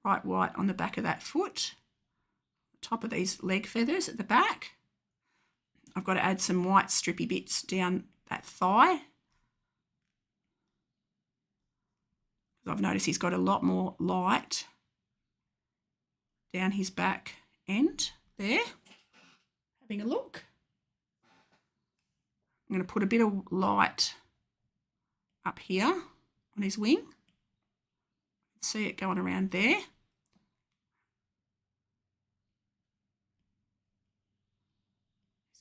bright white on the back of that foot. Top of these leg feathers at the back. I've got to add some white strippy bits down that thigh. I've noticed he's got a lot more light down his back end there. Having a look. I'm going to put a bit of light up here on his wing. See it going around there. He's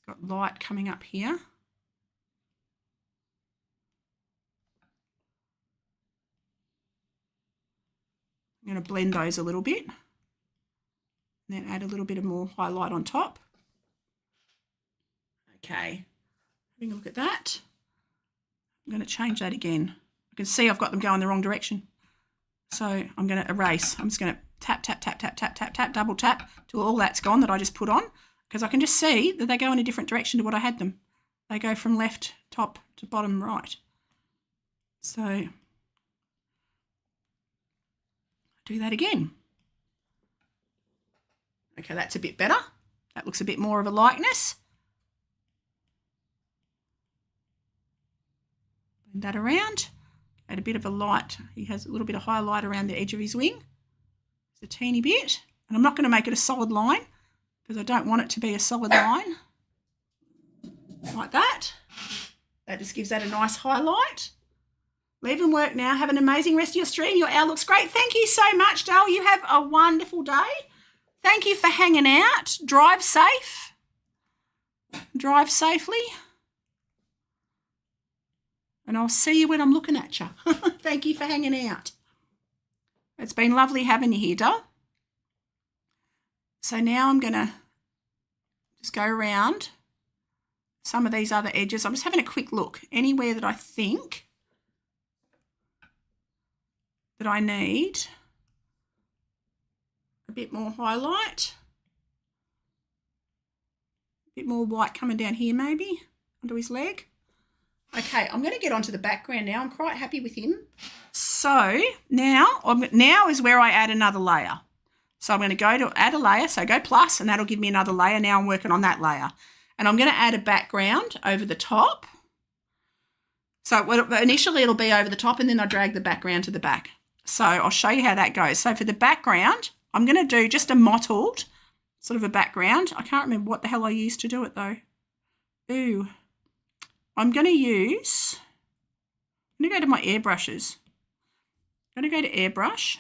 got light coming up here. I'm going to blend those a little bit and then add a little bit of more highlight on top. Okay, having a look at that. I'm going to change that again. I can see I've got them going the wrong direction. So I'm going to erase. I'm just going to tap, double tap till all that's gone that I just put on, because I can just see that they go in a different direction to what I had them. They go from left top to bottom right. So do that again. Okay, that's a bit better. That looks a bit more of a likeness. Blend that around. Add a bit of a light. He has a little bit of highlight around the edge of his wing. Just a teeny bit. And I'm not going to make it a solid line because I don't want it to be a solid line. Like that. That just gives that a nice highlight. Leave and work now. Have an amazing rest of your stream. Your owl looks great. Thank you so much, Dale. You have a wonderful day. Thank you for hanging out. Drive safe. Drive safely. And I'll see you when I'm looking at you. Thank you for hanging out. It's been lovely having you here, Dale. So now I'm going to just go around some of these other edges. I'm just having a quick look. Anywhere that I think that I need a bit more highlight, a bit more white coming down here maybe, onto his leg. Okay, I'm going to get onto the background now. I'm quite happy with him. So now is where I add another layer. So I'm going to go to add a layer. So go plus, and that'll give me another layer. Now I'm working on that layer. And I'm going to add a background over the top. So initially it'll be over the top, and then I drag the background to the back. So I'll show you how that goes. So for the background, I'm going to do just a mottled sort of a background. I can't remember what the hell I used to do it though. Ooh. I'm going to go to my airbrushes. I'm going to go to airbrush.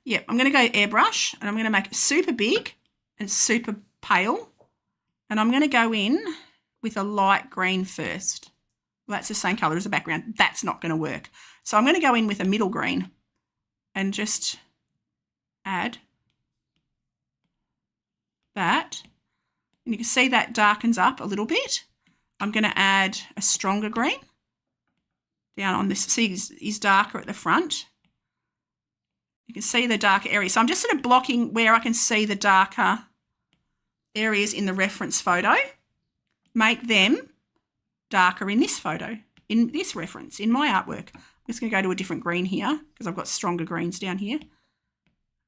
Yep, I'm going to go airbrush, and I'm going to make it super big and super pale. And I'm going to go in with a light green first. Well, that's the same colour as the background. That's not going to work. So I'm going to go in with a middle green and just add that. And you can see that darkens up a little bit. I'm going to add a stronger green down on this. See, he's darker at the front. You can see the darker area. So I'm just sort of blocking where I can see the darker areas in the reference photo. Make them darker in this photo, in this reference, in my artwork. I'm just going to go to a different green here because I've got stronger greens down here.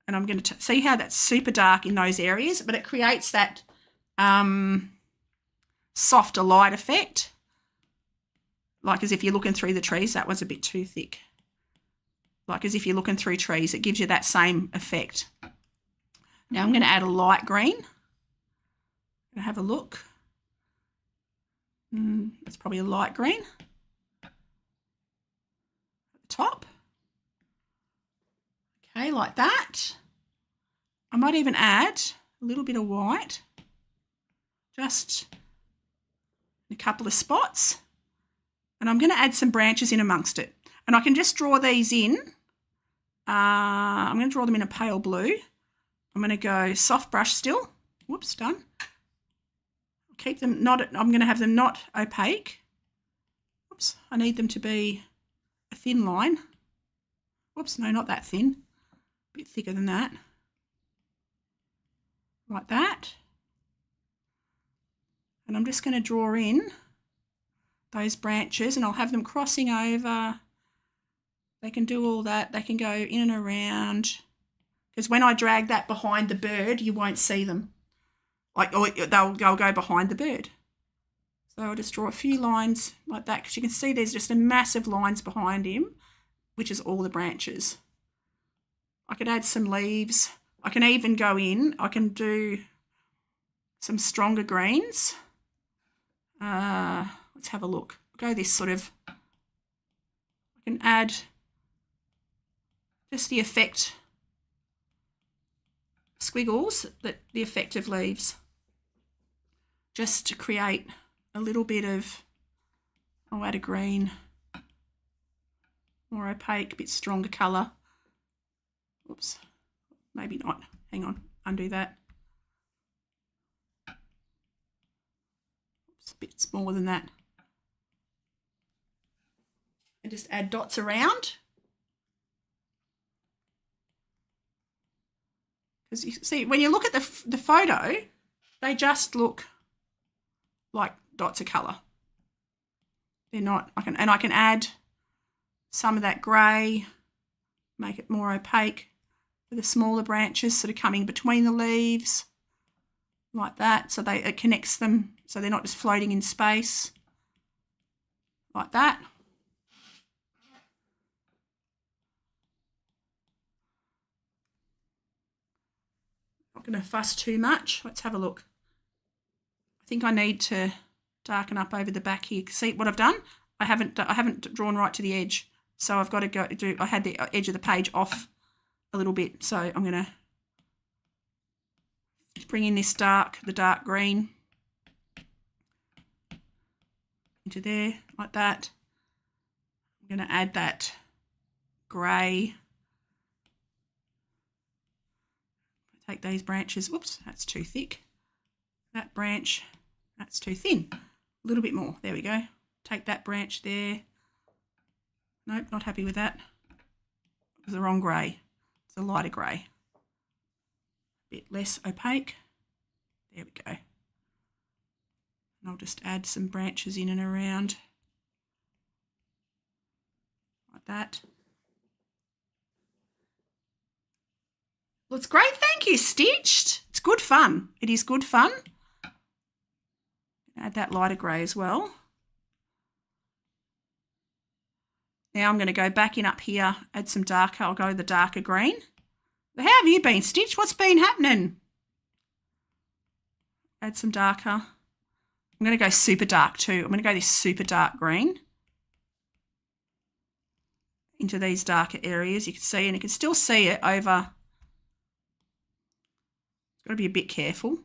And I'm going to see how that's super dark in those areas, but it creates that softer light effect. Like as if you're looking through the trees. That was a bit too thick. Like as if you're looking through trees, it gives you that same effect. Now I'm going to add a light green. I'm going to have a look. That's probably a light green. At the top. Okay, like that. I might even add a little bit of white. Just in a couple of spots. And I'm going to add some branches in amongst it. And I can just draw these in. I'm going to draw them in a pale blue. I'm going to go soft brush still. Whoops, done. Keep them not, I'm going to have them not opaque. Whoops, I need them to be a thin line. Whoops, no, not that thin. A bit thicker than that. Like that. And I'm just going to draw in those branches, and I'll have them crossing over. They can do all that. They can go in and around. Because when I drag that behind the bird, you won't see them. Like, or they'll go behind the bird. So I'll just draw a few lines like that, because you can see there's just a massive lines behind him, which is all the branches. I could add some leaves. I can even go in. I can do some stronger greens. Let's have a look. Go this sort of. I can add just the effect, squiggles, the effect of leaves, just to create a little bit of, I'll add a green, more opaque, a bit stronger colour. Oops, maybe not. Hang on, undo that. Oops, a bit smaller than that. And just add dots around. Because you see, when you look at the photo, they just look like dots of colour. They're not. I can add some of that grey, make it more opaque for the smaller branches, sort of coming between the leaves, like that. So it connects them, so they're not just floating in space, like that. Not going to fuss too much. Let's have a look. I think I need to darken up over the back here. See what I've done? I haven't drawn right to the edge, so I've got to go do. I had the edge of the page off a little bit, so I'm going to bring in the dark green into there like that. I'm going to add that grey. Take these branches. Whoops, that's too thick. That branch, that's too thin. A little bit more. There we go. Take that branch there. Nope, not happy with that. It was the wrong grey. It's a lighter grey. bit less opaque. There we go. And I'll just add some branches in and around like that. Looks great. Thank you, Stitched. It's good fun. It is good fun. Add that lighter grey as well. Now I'm going to go back in up here, add some darker. I'll go the darker green. How have you been, Stitch? What's been happening? Add some darker. I'm going to go super dark too. I'm going to go this super dark green into these darker areas. You can see, and you can still see it over. Got to be a bit careful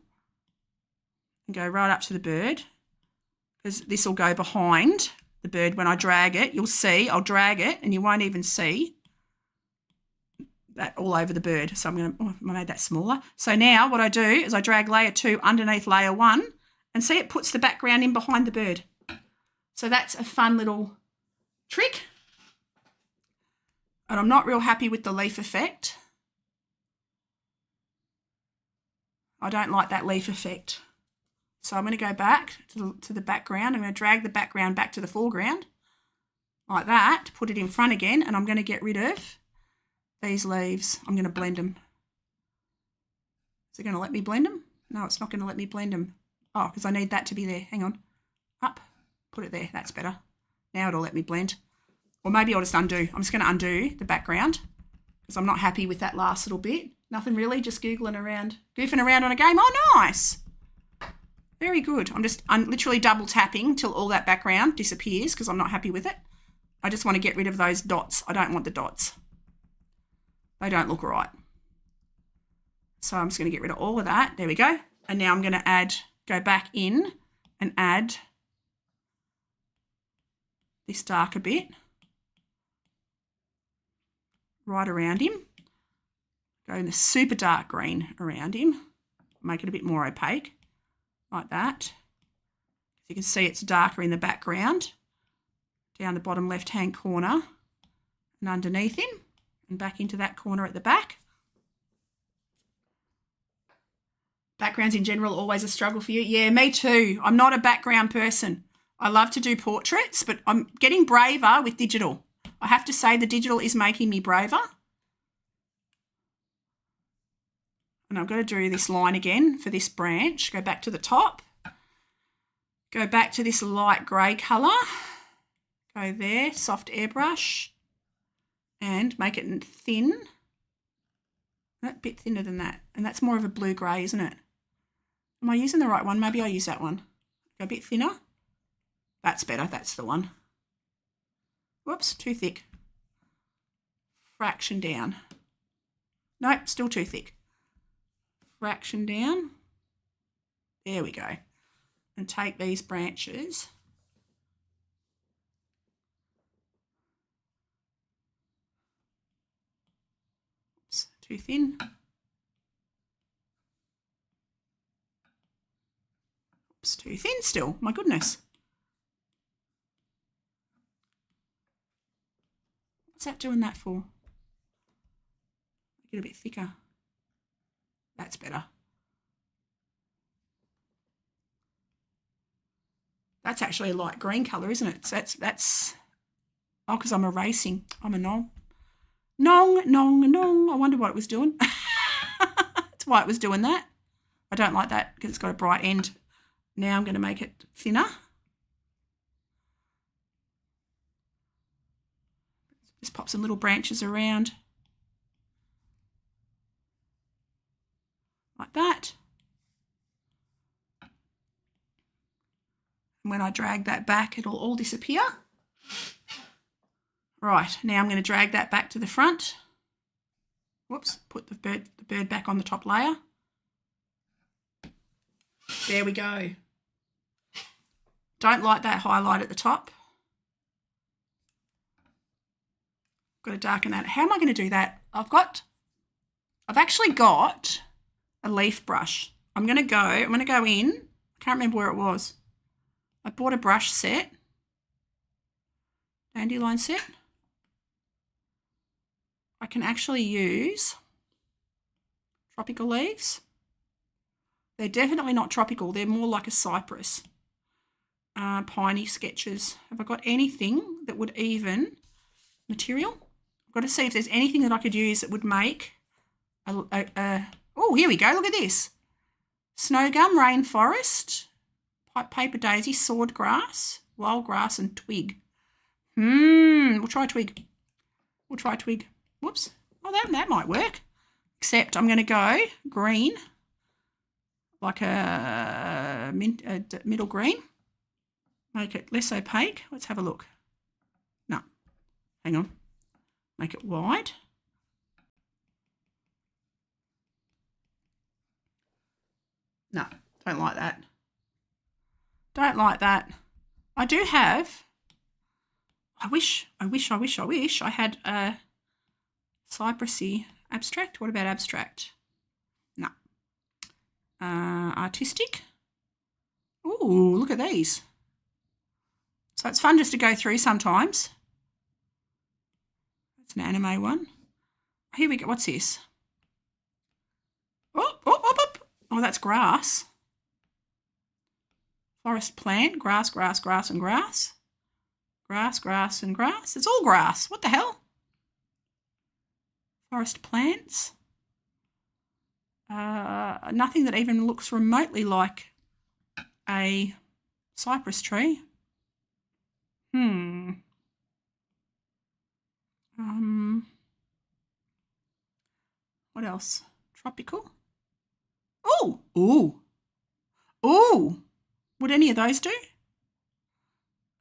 and go right up to the bird, because this will go behind the bird when I drag it. You'll see I'll drag it and you won't even see that all over the bird. So I'm going to, I made that smaller. So now what I do is I drag layer 2 underneath layer 1 and see it puts the background in behind the bird. So that's a fun little trick. And I'm not real happy with the leaf effect. I don't like that leaf effect. So I'm going to go back to the background. I'm going to drag the background back to the foreground like that, put it in front again, and I'm going to get rid of these leaves. I'm going to blend them. Is it going to let me blend them? No, it's not going to let me blend them. Oh, because I need that to be there. Hang on. Up. Put it there. That's better. Now it'll let me blend. Or maybe I'll just undo. I'm just going to undo the background because I'm not happy with that last little bit. Nothing really, just googling around, goofing around on a game. Oh, nice. Very good. I'm literally double tapping till all that background disappears because I'm not happy with it. I just want to get rid of those dots. I don't want the dots. They don't look right. So I'm just going to get rid of all of that. There we go. And now I'm going to go back in and add this darker bit right around him. Go in the super dark green around him. Make it a bit more opaque, like that. You can see it's darker in the background, down the bottom left-hand corner and underneath him, and back into that corner at the back. Backgrounds in general always a struggle for you? Yeah, me too. I'm not a background person. I love to do portraits, but I'm getting braver with digital. I have to say the digital is making me braver. And I've got to do this line again for this branch. Go back to the top. Go back to this light grey colour. Go there, soft airbrush. And make it thin. A bit thinner than that. And that's more of a blue-grey, isn't it? Am I using the right one? Maybe I'll use that one. Go a bit thinner. That's better. That's the one. Whoops, too thick. Fraction down. Nope, still too thick. Fraction down. There we go. And take these branches. Oops, too thin. Oops, too thin still. My goodness. What's that doing that for? Make it a bit thicker. That's better. That's actually a light green colour, isn't it? So that's oh, because I'm erasing. I'm a nong. Nong. I wonder what it was doing. That's why it was doing that. I don't like that because it's got a bright end. Now I'm going to make it thinner. Just pop some little branches around. Like that. And when I drag that back, it'll all disappear. Right, now I'm going to drag that back to the front. Whoops, put the bird back on the top layer. There we go. Don't like that highlight at the top. Got to darken that. How am I going to do that? I've actually got a leaf brush. I'm going to go in. I can't remember where it was. I bought a brush set. Dandelion set. I can actually use, Tropical leaves. They're definitely not tropical. They're more like a cypress. Piney sketches. Have I got anything that would even material? I've got to see if there's anything that I could use that would make oh, here we go. Look at this. Snow gum, rainforest, paper daisy, sword grass, wild grass, and twig. We'll try twig. We'll try twig. Whoops. Oh, that might work. Except I'm going to go green, like a middle green. Make it less opaque. Let's have a look. No, hang on. Make it wide. No, don't like that. Don't like that. I do have, I wish I had a cypressy abstract. What about abstract? No. Artistic. Ooh, look at these. So it's fun just to go through sometimes. That's an anime one. Here we go. What's this? Oh, that's grass. Forest plant, grass, grass, grass, and grass. Grass, grass, and grass. It's all grass. What the hell? Forest plants. Nothing that even looks remotely like a cypress tree. What else? Tropical. Ooh. Would any of those do?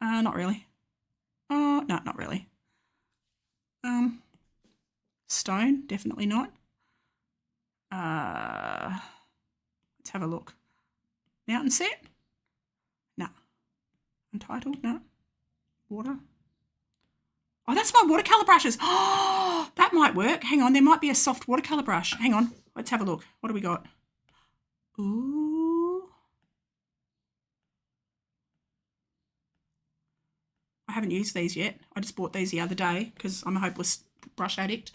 Not really. Oh, no, not really. Stone, definitely not. Let's have a look. Mountain set? No. Untitled? No. Water? Oh, that's my watercolour brushes. Oh, that might work. Hang on, there might be a soft watercolour brush. Hang on, let's have a look. What do we got? Ooh. I haven't used these yet. I just bought these the other day because I'm a hopeless brush addict.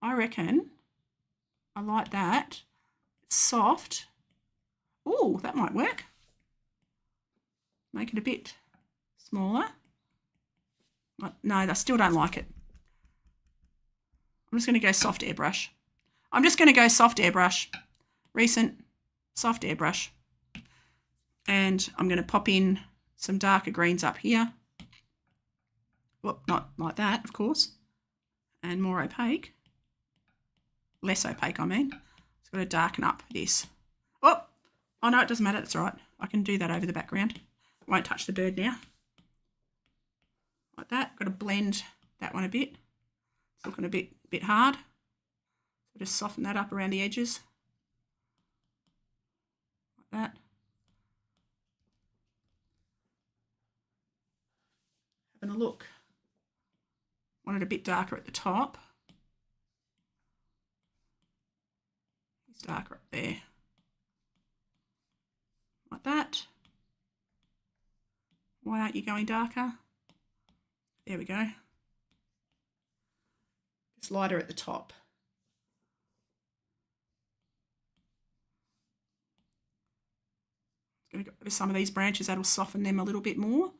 I reckon I like that. It's soft. Ooh, that might work. Make it a bit smaller. No, I still don't like it. I'm just going to go soft airbrush. Recent soft airbrush. And I'm going to pop in some darker greens up here. Well, not like that, of course. And more opaque. Less opaque, I mean. It's got to darken up this. Oh no, it doesn't matter. That's all right. I can do that over the background. Won't touch the bird now. Like that. Got to blend that one a bit. It's looking a bit hard. So just soften that up around the edges. Like that. Having a look. Want it a bit darker at the top. It's darker up there. Like that. Why aren't you going darker? There we go. It's lighter at the top. Going to go over some of these branches. That'll soften them a little bit more.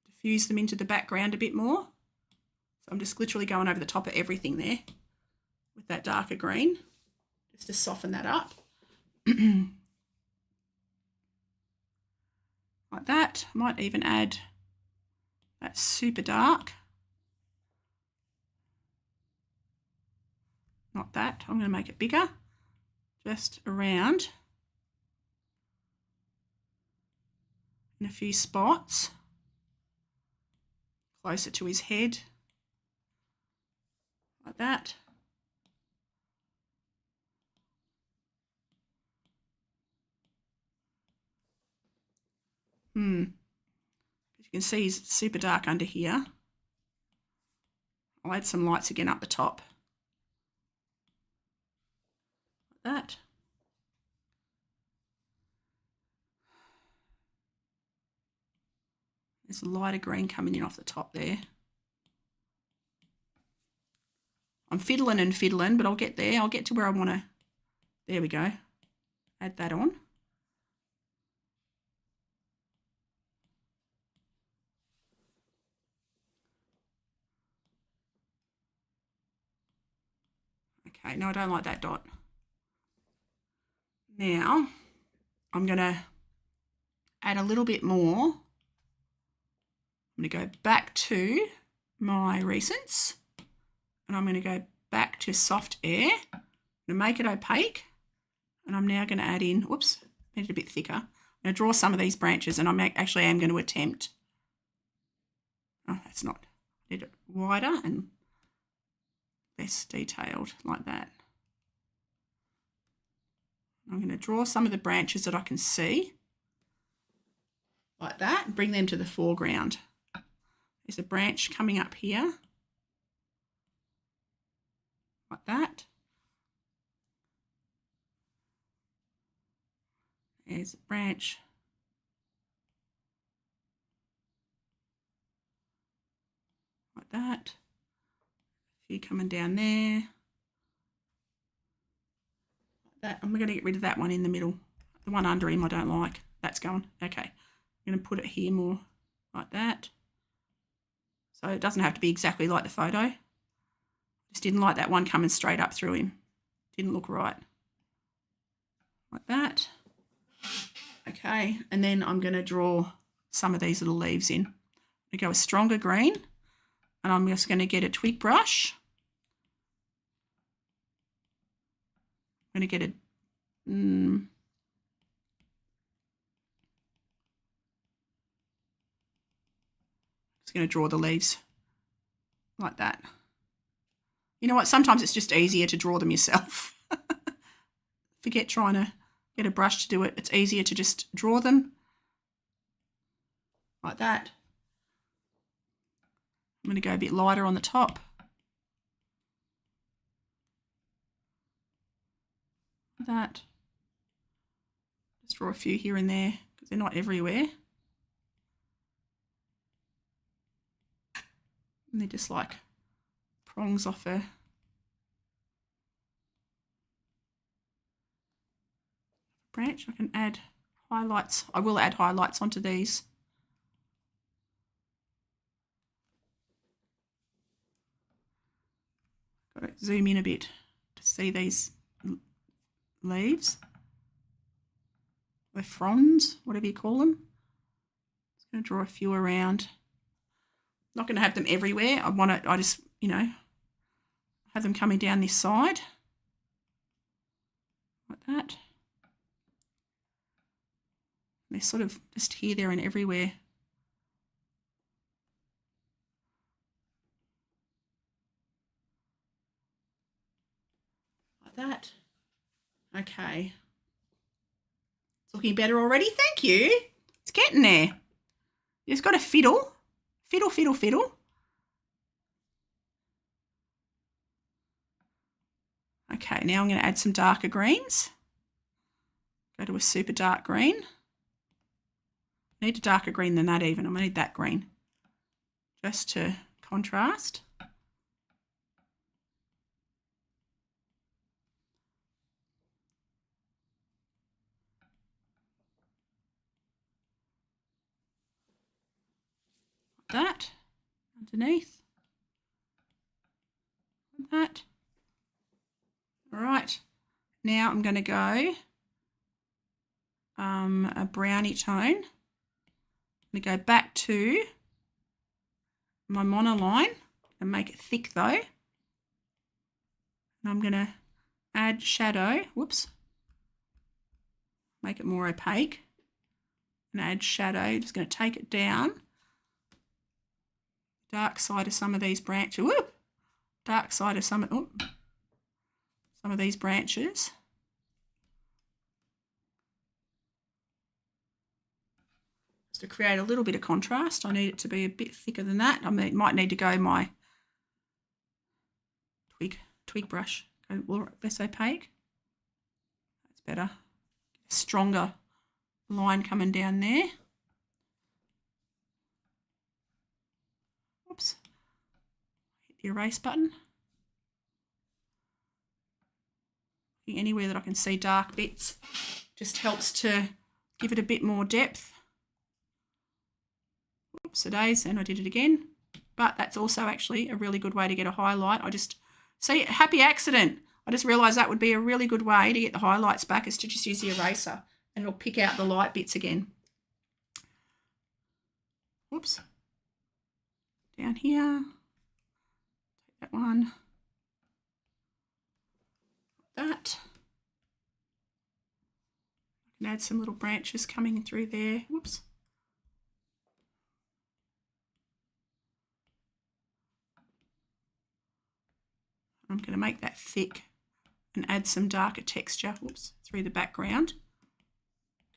Diffuse them into the background a bit more. So I'm just literally going over the top of everything there with that darker green, just to soften that up. Like that. I might even add that super dark. Not that. I'm going to make it bigger, just around in a few spots, closer to his head, like that. As you can see, he's super dark under here. I'll add some lights again up the top. Like that. There's a lighter green coming in off the top there. I'm fiddling and fiddling, but I'll get there. I'll get to where I want to. There we go. Add that on. Okay, no, I don't like that dot. Now, I'm going to add a little bit more. I'm going to go back to my recents, and I'm going to go back to soft air. I'm going to make it opaque, and I'm now going to add in, whoops, made it a bit thicker. I'm going to draw some of these branches, and I actually am going to attempt, oh, that's not, I need it wider and less detailed like that. I'm going to draw some of the branches that I can see like that and bring them to the foreground. There's a branch coming up here like that. There's a branch like that. A few coming down there. That, I'm going to get rid of that one in the middle. The one under him I don't like. That's gone. Okay. I'm going to put it here more like that. So it doesn't have to be exactly like the photo. Just didn't like that one coming straight up through him. Didn't look right. Like that. Okay. And then I'm going to draw some of these little leaves in. I'm going to go a stronger green. And I'm just going to get a twig brush. I'm going to get a just going to draw the leaves like that. You know what? Sometimes it's just easier to draw them yourself. Forget trying to get a brush to do it. It's easier to just draw them like that. I'm going to go a bit lighter on the top. Like that. Just draw a few here and there because they're not everywhere. And they're just like prongs off a branch. I can add highlights. I will add highlights onto these. Got to zoom in a bit to see these leaves. The fronds, whatever you call them. Just going to draw a few around. Not going to have them everywhere. I just, you know, have them coming down this side. Like that. They're sort of just here, there and everywhere. Like that. Okay. It's looking better already. Thank you. It's getting there. You just got to fiddle. Fiddle, fiddle, fiddle. Okay, now I'm going to add some darker greens. Go to a super dark green. I need a darker green than that even. I'm going to need that green just to contrast. Like that. Underneath. Like that. All right. Now I'm going to go a browny tone. I'm going to go back to my monoline and make it thick though. And I'm going to add shadow. Whoops. Make it more opaque. And add shadow. Just going to take it down. Dark side of some of these branches. Whoop! Dark side of some of these branches. Just to create a little bit of contrast. I need it to be a bit thicker than that. I might need to go my twig brush. Go less opaque. That's better. Stronger line coming down there. erase button. Anywhere that I can see dark bits just helps to give it a bit more depth. Oops, a days, and I did it again. But that's also actually a really good way to get a highlight. I just, see, happy accident. I just realised that would be a really good way to get the highlights back, is to just use the eraser, and it'll pick out the light bits again. Whoops. Down here. Take that one. That. I can add some little branches coming through there. Whoops. I'm going to make that thick and add some darker texture, whoops, through the background,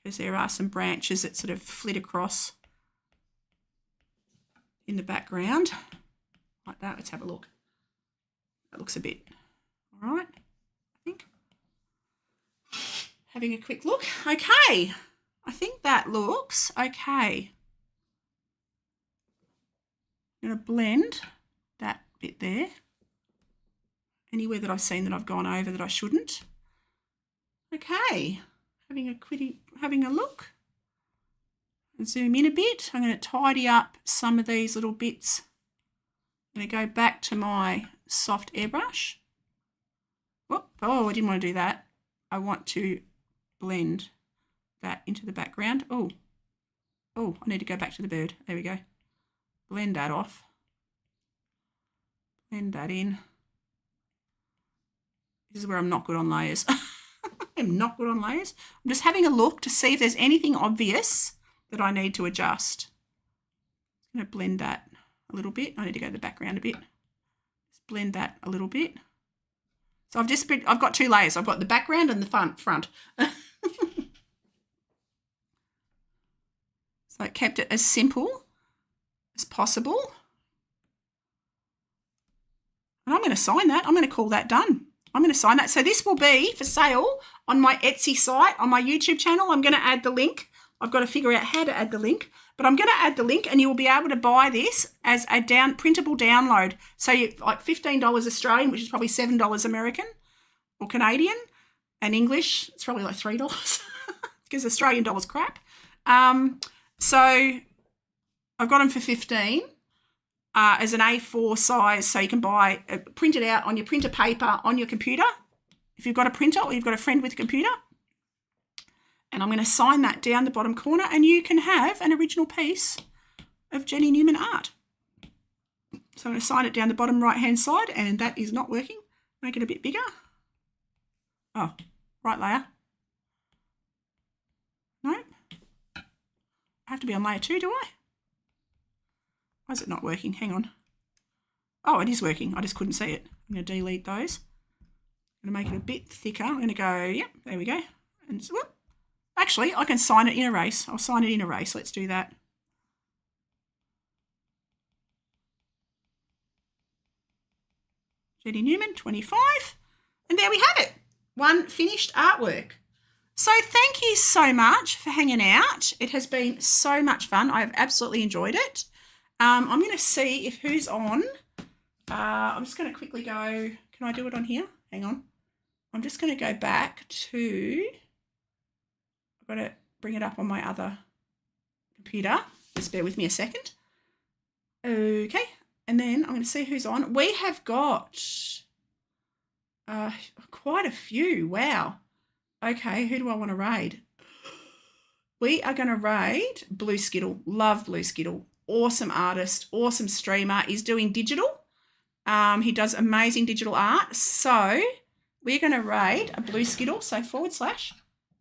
because there are some branches that sort of flit across in the background like that. Let's have a look. That looks a bit all right, I think. Having a quick look. Okay, I think that looks okay. I'm going to blend that bit there. Anywhere that I've seen that I've gone over that I shouldn't. Okay, having a look. And zoom in a bit. I'm going to tidy up some of these little bits. I'm going to go back to my soft airbrush. Whoop, oh, I didn't want to do that. I want to blend that into the background. Oh, I need to go back to the bird. There we go. Blend that off. Blend that in. This is where I'm not good on layers. I'm not good on layers. I'm just having a look to see if there's anything obvious that I need to adjust. I'm going to blend that a little bit. I need to go to the background a bit. Just blend that a little bit. So I've got two layers. I've got the background and the front. So I kept it as simple as possible. And I'm going to sign that. I'm going to call that done. I'm going to sign that. So this will be for sale on my Etsy site, on my YouTube channel. I'm going to add the link. I've got to figure out how to add the link, but I'm going to add the link, and you will be able to buy this as a printable download. So you like $15 Australian, which is probably $7 American or Canadian, and English, it's probably like $3 because Australian dollar's crap. So I've got them for 15. As an A4 size, so you can buy, print it out on your printer paper on your computer, if you've got a printer or you've got a friend with a computer. And I'm going to sign that down the bottom corner, and you can have an original piece of Jenny Newman art. So I'm going to sign it down the bottom right-hand side, and that is not working. Make it a bit bigger. Oh, right layer. No. I have to be on layer 2, do I? Why is it not working? Hang on. Oh, it is working. I just couldn't see it. I'm going to delete those. I'm going to make it a bit thicker. I'm going to go, yep, there we go. And whoop. Actually, I can sign it in erase. I'll sign it in erase. Let's do that. Jenny Newman, 25. And there we have it. One finished artwork. So thank you so much for hanging out. It has been so much fun. I have absolutely enjoyed it. I'm going to see if who's on. I'm just going to quickly go. Can I do it on here? Hang on. I'm just going to go back to. I've got to bring it up on my other computer. Just bear with me a second. Okay. And then I'm going to see who's on. We have got quite a few. Wow. Okay. Who do I want to raid? We are going to raid Blue Skittle. Love Blue Skittle. Awesome artist, awesome streamer. He's doing digital. He does amazing digital art. So we're going to raid a Blue Skittle, so /.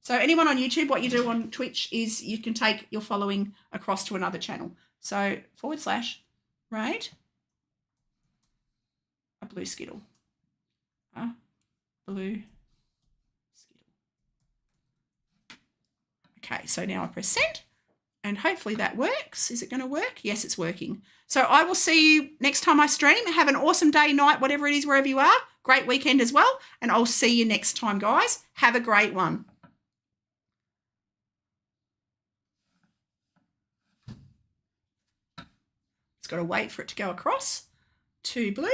So anyone on YouTube, what you do on Twitch is you can take your following across to another channel. So / raid a Blue Skittle. A Blue Skittle. Okay, so now I press send. And hopefully that works. Is it going to work? Yes, it's working. So I will see you next time I stream. Have an awesome day, night, whatever it is, wherever you are. Great weekend as well. And I'll see you next time, guys. Have a great one. It's got to wait for it to go across to blue.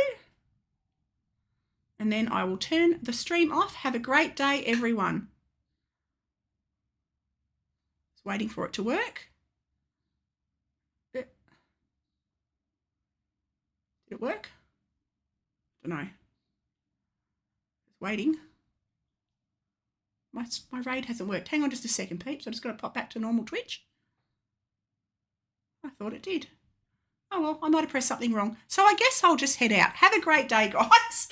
and then I will turn the stream off. Have a great day, everyone. Just waiting for it to work. Did it work? I don't know. Just waiting. My raid hasn't worked. Hang on just a second, peeps. I just got to pop back to normal Twitch. I thought it did. Oh, well, I might have pressed something wrong. So I guess I'll just head out. Have a great day, guys.